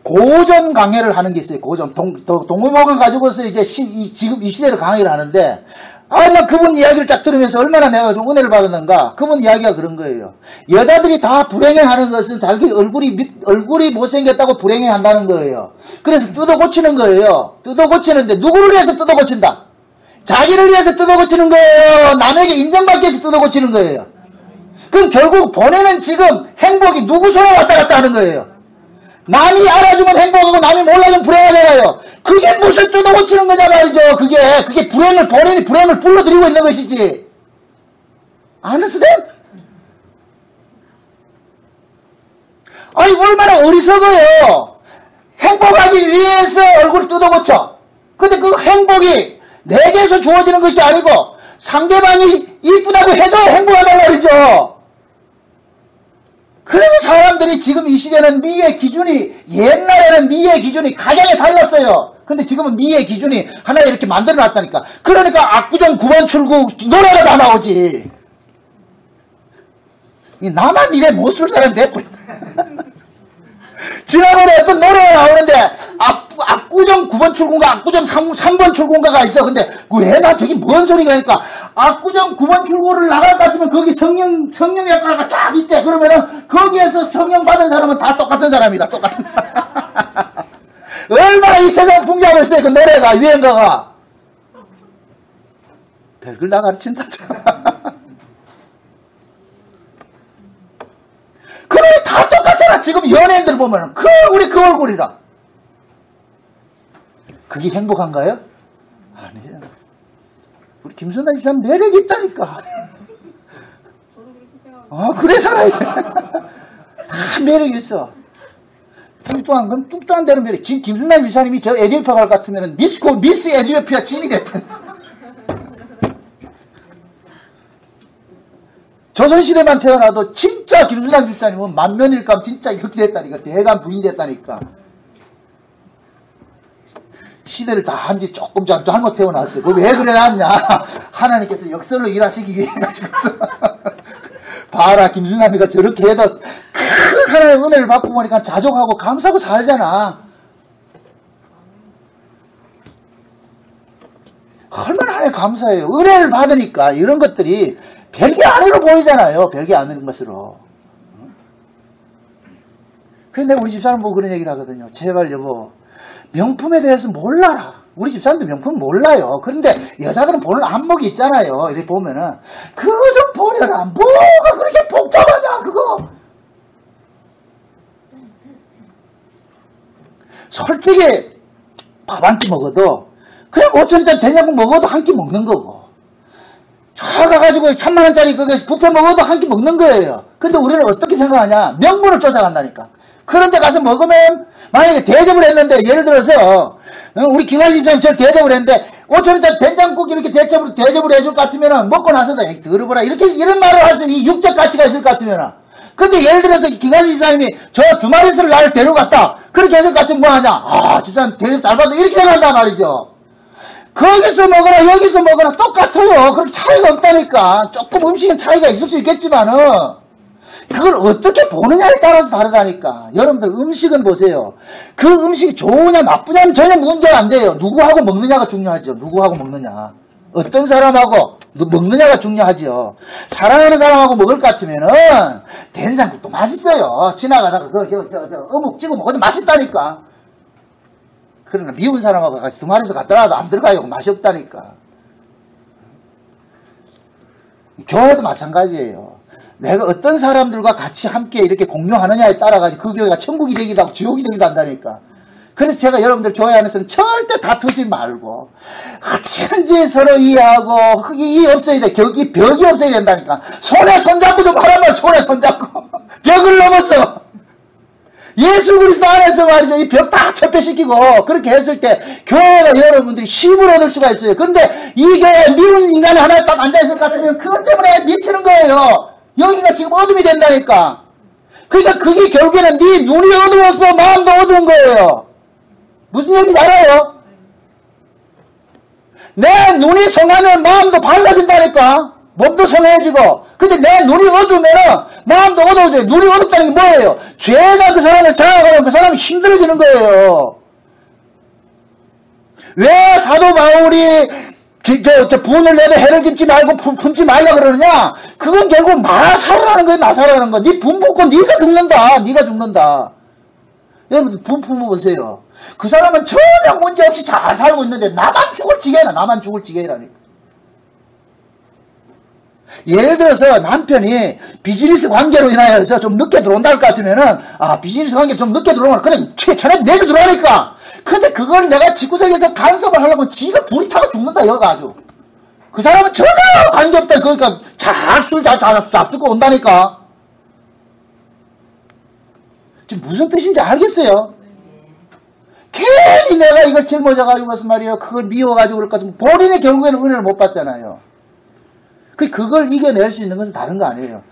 고전 강해를 하는 게 있어요. 고전. 동물목을 가지고서 이제 지금 이 시대를 강의를 하는데, 나 그분 이야기를 딱 들으면서 얼마나 내가 좀 은혜를 받았는가. 그분 이야기가 그런 거예요. 여자들이 다 불행해 하는 것은 자기 얼굴이 못생겼다고 불행해 한다는 거예요. 그래서 뜯어 고치는 거예요. 뜯어 고치는데 누구를 위해서 뜯어 고친다? 자기를 위해서 뜯어고치는 거예요? 남에게 인정받기 위해서 뜯어고치는 거예요? 그럼 결국 본인은 지금 행복이 누구 손에 왔다 갔다 하는 거예요? 남이 알아주면 행복하고 남이 몰라주면 불행하잖아요. 그게 무슨 뜯어고치는 거냐 말이죠. 그게 본인이 불행을 불러들이고 있는 것이지. Understand? 아니, 얼마나 어리석어요. 행복하기 위해서 얼굴을 뜯어고쳐. 근데 그 행복이 내게서 주어지는 것이 아니고 상대방이 이쁘다고 해줘야 행복하단 말이죠. 그래서 사람들이 지금 이 시대는 미의 기준이, 옛날에는 미의 기준이 가장에 달랐어요. 근데 지금은 미의 기준이 하나 이렇게 만들어 놨다니까. 그러니까 압구정 9번 출구 노래가 다 나오지. 나만 이래 못 쓸 사람이 됐고. 지난번에 어떤 노래가 나오는데 압구정 9번 출구인가 압구정 3번 출구인가가 있어. 근데 왜 나 저기 뭔 소리가 하니까 압구정 9번 출구를 나갈 것 같으면 거기 성령학과가 쫙 있대. 그러면은 거기에서 성령 받은 사람은 다 똑같은 사람이다. 똑같은 얼마나 이 세상 풍자하고 있어요. 그 노래가 유행가가. 별걸 다 가르친다. 그래 다 똑같잖아. 지금 연예인들 보면은 그 얼굴이 그 얼굴이라. 그게 행복한가요? 아니에요. 우리 김선남 집사람 매력이 있다니까. 아 그래 살아야 돼. 다 매력이 있어. 뚱뚱한 건 뚱뚱한 대로 매력. 지금 김순남 집사님이 저 에디오피아 갈 것 같으면 미스 에디오피아 진이 됐다. 조선시대만 태어나도 진짜 김순남 집사님은 만면일감 진짜 이렇게 됐다니까. 대감 부인 됐다니까. 시대를 다 한지 조금 잘못 태어났어요. 그거 왜 그래 놨냐. 하나님께서 역설로 일하시기 위해 가지고서. 봐라 김순남이가 저렇게 해도 큰 하나님의 은혜를 받고 보니까 자족하고 감사하고 살잖아. 얼마나 하나님 감사해요. 은혜를 받으니까 이런 것들이 별게 아니로 보이잖아요. 별게 아닌 것으로. 그런데 우리 집사람 보고 그런 얘기를 하거든요. 제발 여보 명품에 대해서 몰라라. 우리 집사람도 명품 몰라요. 그런데 여자들은 보는 안목이 있잖아요. 이렇게 보면은 그거 좀 보려라. 뭐가 그렇게 복잡하냐 그거. 솔직히 밥 한 끼 먹어도 그냥 5천원짜리 된장국 먹어도 한 끼 먹는 거고 가가지고 3만원짜리 그거 뷔페 먹어도 한 끼 먹는 거예요. 근데 우리는 어떻게 생각하냐. 명분을 쫓아간다니까. 그런데 가서 먹으면 만약에 대접을 했는데 예를 들어서 우리 김관희 집사님 저를 대접을 했는데 5천원짜리 된장국 이렇게 대접을 해줄 것 같으면 먹고 나서도 들어보라 이렇게 이런 말을 할 수 있는 이 육적 가치가 있을 것 같으면. 근데 예를 들어서 김관희 집사님이 저 주말에서를 나를 데려갔다 그렇게 했을 것 같으면 뭐 하냐. 아 집사님 대접 잘 받아 이렇게 생각한단 말이죠. 거기서 먹거나 여기서 먹거나 똑같아요. 그런 차이가 없다니까. 조금 음식은 차이가 있을 수 있겠지만은 그걸 어떻게 보느냐에 따라서 다르다니까. 여러분들 음식은 보세요. 그 음식이 좋으냐 나쁘냐는 전혀 문제가 안 돼요. 누구하고 먹느냐가 중요하죠. 누구하고 먹느냐. 어떤 사람하고 먹느냐가 중요하죠. 사랑하는 사람하고 먹을 것 같으면은 된장국도 맛있어요. 지나가다가 어묵 찍어 먹어도 맛있다니까. 그러나 미운 사람하고 같이 두마리에서 갔다 와도 안 들어가요. 맛이 없다니까. 교회도 마찬가지예요. 내가 어떤 사람들과 같이 함께 이렇게 공유하느냐에 따라가지고 그 교회가 천국이 되기도 하고 지옥이 되기도 한다니까. 그래서 제가 여러분들 교회 안에서는 절대 다투지 말고 어떻게든지 서로 이해하고 흑이 없어야 돼. 벽이 없어야 된다니까. 손에 손잡고 좀 하란 말. 손에 손잡고 벽을 넘었어. 예수 그리스도 안에서 말이죠. 이 벽 다 철폐시키고 그렇게 했을 때 교회가 여러분들이 힘을 얻을 수가 있어요. 근데 이 교회에 미운 인간이 하나 딱 앉아있을 것 같으면 그것 때문에 미치는 거예요. 여기가 지금 어둠이 된다니까. 그러니까 그게 결국에는 네 눈이 어두워서 마음도 어두운 거예요. 무슨 얘기인지 알아요? 내 눈이 성하면 마음도 밝아진다니까. 몸도 성해지고. 근데 내 눈이 어두우면은 마음도 어두워져요. 눈이 어둡다는 게 뭐예요? 죄가 그 사람을 장악하면 그 사람이 힘들어지는 거예요. 왜 사도 바울이 분을 내도 해를 품지 말고 품지 말라 그러느냐? 그건 결국 마살하는 거예요. 마살하는 거. 네 분 품고 네가 죽는다. 네가 죽는다. 여러분 분 품어보세요. 그 사람은 전혀 문제 없이 잘 살고 있는데 나만 죽을 지경이라, 나만 죽을 지경이라니까. 예를 들어서 남편이 비즈니스 관계로 인하여서 좀 늦게 들어온다 할 것 같으면은, 아, 비즈니스 관계 좀 늦게 들어오면 그냥 차라리 내일 들어오니까. 근데 그걸 내가 집구석에서 간섭을 하려면 지가 불이 타고 죽는다, 여가 아주. 그 사람은 전혀 관계없다. 그러니까 술 잘 잡수고 온다니까. 지금 무슨 뜻인지 알겠어요? 괜히 내가 이걸 짊어져가지고서 말이에요. 그걸 미워가지고 그럴 것 같으면 본인이 결국에는 은혜를 못 받잖아요. 그걸 이겨낼 수 있는 것은 다른 거 아니에요.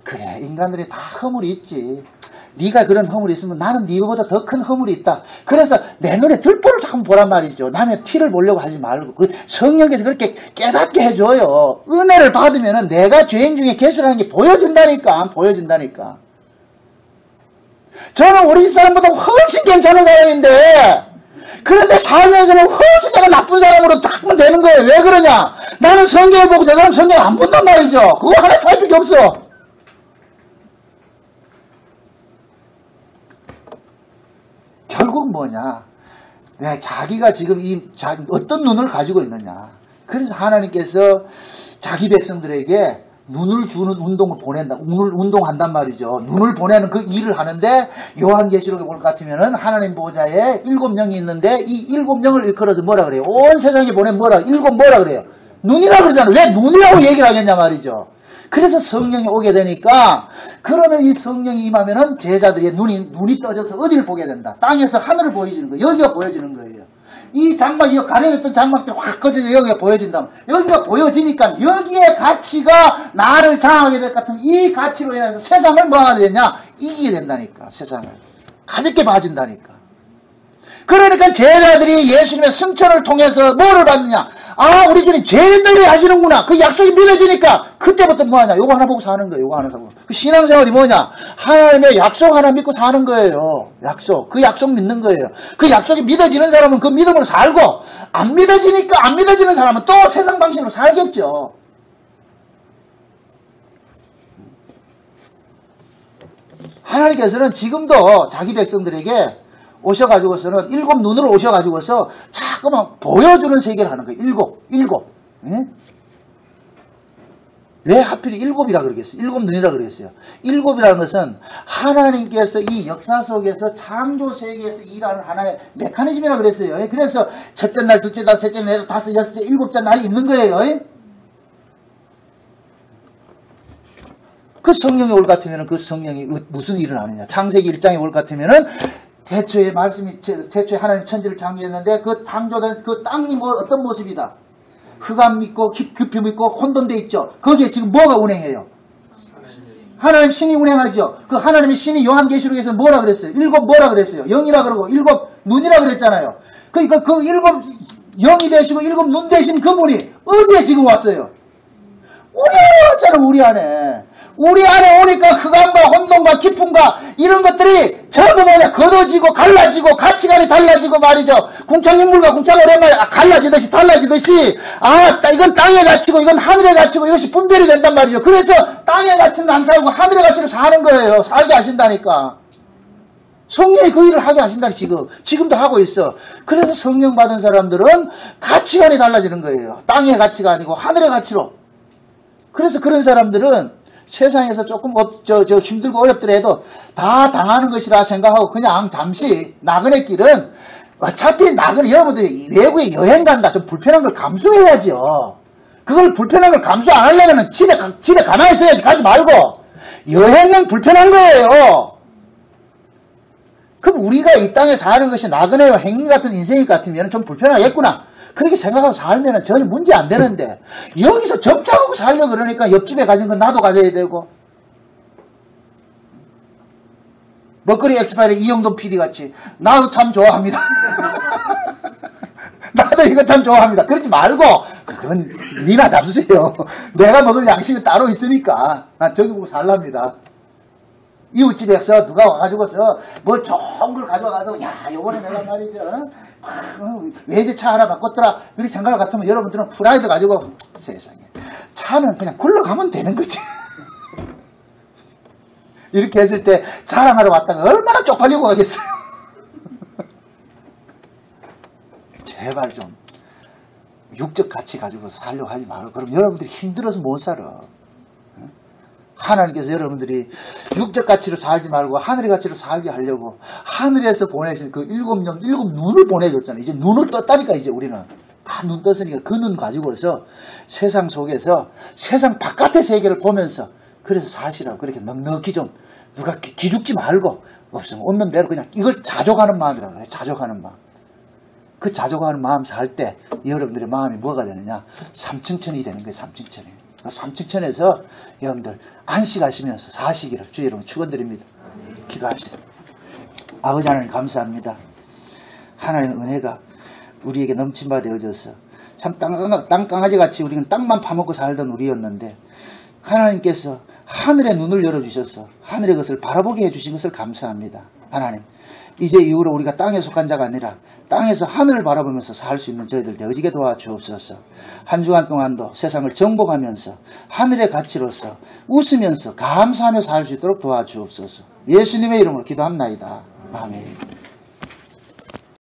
그래, 인간들이 다 허물이 있지. 네가 그런 허물이 있으면 나는 네보다 더 큰 허물이 있다. 그래서 내 눈에 들보를 자꾸 보란 말이죠. 남의 티를 보려고 하지 말고. 성령께서 그렇게 깨닫게 해줘요. 은혜를 받으면 내가 죄인 중에 개수라는 게 보여진다니까. 보여진다니까. 저는 우리 집 사람보다 훨씬 괜찮은 사람인데, 그런데 살면서는 훨씬 내가 나쁜 사람으로 딱 하면 되는 거예요. 왜 그러냐? 나는 성경을 보고 저 사람 성경 안 본단 말이죠. 그거 하나 차이밖에 없어. 결국 뭐냐? 자기가 지금 어떤 눈을 가지고 있느냐. 그래서 하나님께서 자기 백성들에게 눈을 주는 운동을 보낸다. 눈을 운동한단 말이죠. 눈을 보내는 그 일을 하는데, 요한계시록에 볼 것 같으면은 하나님 보좌에 7명이 있는데, 이 7명을 일컬어서 뭐라 그래요? 온 세상에 보낸 뭐라 그래요? 눈이라 그러잖아요. 왜 눈이라고 얘기를 하겠냐 말이죠. 그래서 성령이 오게 되니까, 그러면 이 성령이 임하면은 제자들의 눈이 떠져서 어디를 보게 된다. 땅에서 하늘을 보여지는 거예요. 여기가 보여지는 거예요. 이 장막, 이 가려졌던 장막들이 확 꺼져서 여기가 보여진다. 여기가 보여지니까 여기에 가치가 나를 장하게 될 것 같으면 이 가치로 인해서 세상을 뭐 하게 되냐? 이기게 된다니까. 세상을. 가볍게 봐진다니까. 그러니까 제자들이 예수님의 승천을 통해서 뭐를 받느냐? 아, 우리 주님 죄인들이 하시는구나. 그 약속이 믿어지니까 그때부터 뭐 하냐? 요거 하나 보고 사는 거예요. 요거 하나 보고. 그 신앙생활이 뭐냐? 하나님의 약속 하나 믿고 사는 거예요. 약속. 그 약속 믿는 거예요. 그 약속이 믿어지는 사람은 그 믿음으로 살고, 안 믿어지니까 안 믿어지는 사람은 또 세상 방식으로 살겠죠. 하나님께서는 지금도 자기 백성들에게 오셔가지고서는 7 눈으로 오셔가지고서 자꾸만 보여주는 세계를 하는 거예요. 7. 예? 왜 하필 7이라 그러겠어요? 7 눈이라 그러겠어요? 7이라는 것은 하나님께서 이 역사 속에서 창조 세계에서 일하는 하나의 메커니즘이라 그랬어요. 그래서 첫째 날, 둘째 날, 셋째 날, 다섯, 여섯째, 일곱째 날이 있는 거예요. 그 성령이 올 것 같으면 그 성령이 무슨 일을 하느냐? 창세기 1장에 올 것 같으면은 태초에 하나님 천지를 창조했는데 그 창조된 그 땅이 뭐 어떤 모습이다? 흑암 있고 깊이 있고 혼돈돼 있죠. 거기에 지금 뭐가 운행해요? 하나님 신이 운행하죠. 그 하나님의 신이 요한계시록에서 뭐라 그랬어요? 7 뭐라 그랬어요? 0이라 그러고 7 눈이라 그랬잖아요. 그러니까 그 7 영이 되시고 7 눈 되신 그분이 어디에 지금 왔어요? 우리 안에 왔잖아. 우리 안에 오니까 흑암과 혼돈과 기쁨과 이런 것들이 전부 뭐냐? 걷어지고 갈라지고 가치관이 달라지고 말이죠. 궁창인물과 궁창오랜만에 갈라지듯이 달라지듯이, 이건 땅의 가치고 이건 하늘의 가치고 이것이 분별이 된단 말이죠. 그래서 땅의 가치는 안 살고 하늘의 가치를 사는 거예요. 살게 하신다니까. 성령이 그 일을 하게 하신다니. 지금도 하고 있어. 그래서 성령 받은 사람들은 가치관이 달라지는 거예요. 땅의 가치가 아니고 하늘의 가치로. 그래서 그런 사람들은 세상에서 조금 힘들고 어렵더라도 다 당하는 것이라 생각하고 그냥 잠시 나그네 길은, 어차피 여러분들이 외국에 여행 간다. 좀 불편한 걸 감수해야죠. 그걸 불편한 걸 감수 안 하려면 집에 가만히 있어야지. 가지 말고. 여행은 불편한 거예요. 그럼 우리가 이 땅에 사는 것이 나그네와 행인 같은 인생일 것 같으면 좀 불편하겠구나. 그렇게 생각하고 살면 전혀 문제 안 되는데, 여기서 접촉하고 살려고 그러니까 옆집에 가진 건 나도 가져야 되고, 먹거리 엑스파일의 이영돈 PD 같이, 나도 참 좋아합니다. 나도 이거 참 좋아합니다. 그러지 말고, 그건 니나 잡수세요. 내가 먹을 양식은 따로 있으니까, 나 저기 보고 살랍니다. 이웃집에서 누가 와가지고서 뭘 좋은 걸 가져와가서, 야, 요번에 내가 말이죠. 외제차 하나 바꿨더라. 그렇게 생각을 같으면 여러분들은 프라이드 가지고, 세상에. 차는 그냥 굴러가면 되는 거지. 이렇게 했을 때 자랑하러 왔다가 얼마나 쪽팔리고 가겠어요. 제발 좀 육적 가치 가지고 살려고 하지 말고. 그럼 여러분들이 힘들어서 못 살아. 하나님께서 여러분들이 육적 가치로 살지 말고 하늘의 가치로 살게 하려고 하늘에서 보내신 그 일곱 눈을 보내줬잖아요. 이제 눈을 떴다니까. 이제 우리는 다 눈 떴으니까 그 눈 가지고서 세상 속에서 세상 바깥의 세계를 보면서 그래서 사시라고. 그렇게 넉넉히 좀 누가 기죽지 말고 없으면 없는 대로 그냥 이걸 자족하는 마음이라고 해요. 자족하는 마음. 그 자족하는 마음 살 때 여러분들의 마음이 뭐가 되느냐? 삼층천이 되는 거예요. 삼층천이. 삼층천에서 여러분들 안식하시면서 사시기를 주의 이름으로 축원드립니다. 기도합시다. 아버지 하나님 감사합니다. 하나님의 은혜가 우리에게 넘침바 되어져서 참 땅강아지 같이 우리는 땅만 파먹고 살던 우리였는데 하나님께서 하늘의 눈을 열어주셔서 하늘의 것을 바라보게 해주신 것을 감사합니다. 하나님, 이제 이후로 우리가 땅에 속한 자가 아니라 땅에서 하늘을 바라보면서 살 수 있는 저희들 되어지게 도와주옵소서. 한 주간 동안도 세상을 정복하면서 하늘의 가치로서 웃으면서 감사하며 살 수 있도록 도와주옵소서. 예수님의 이름으로 기도합나이다. 아멘.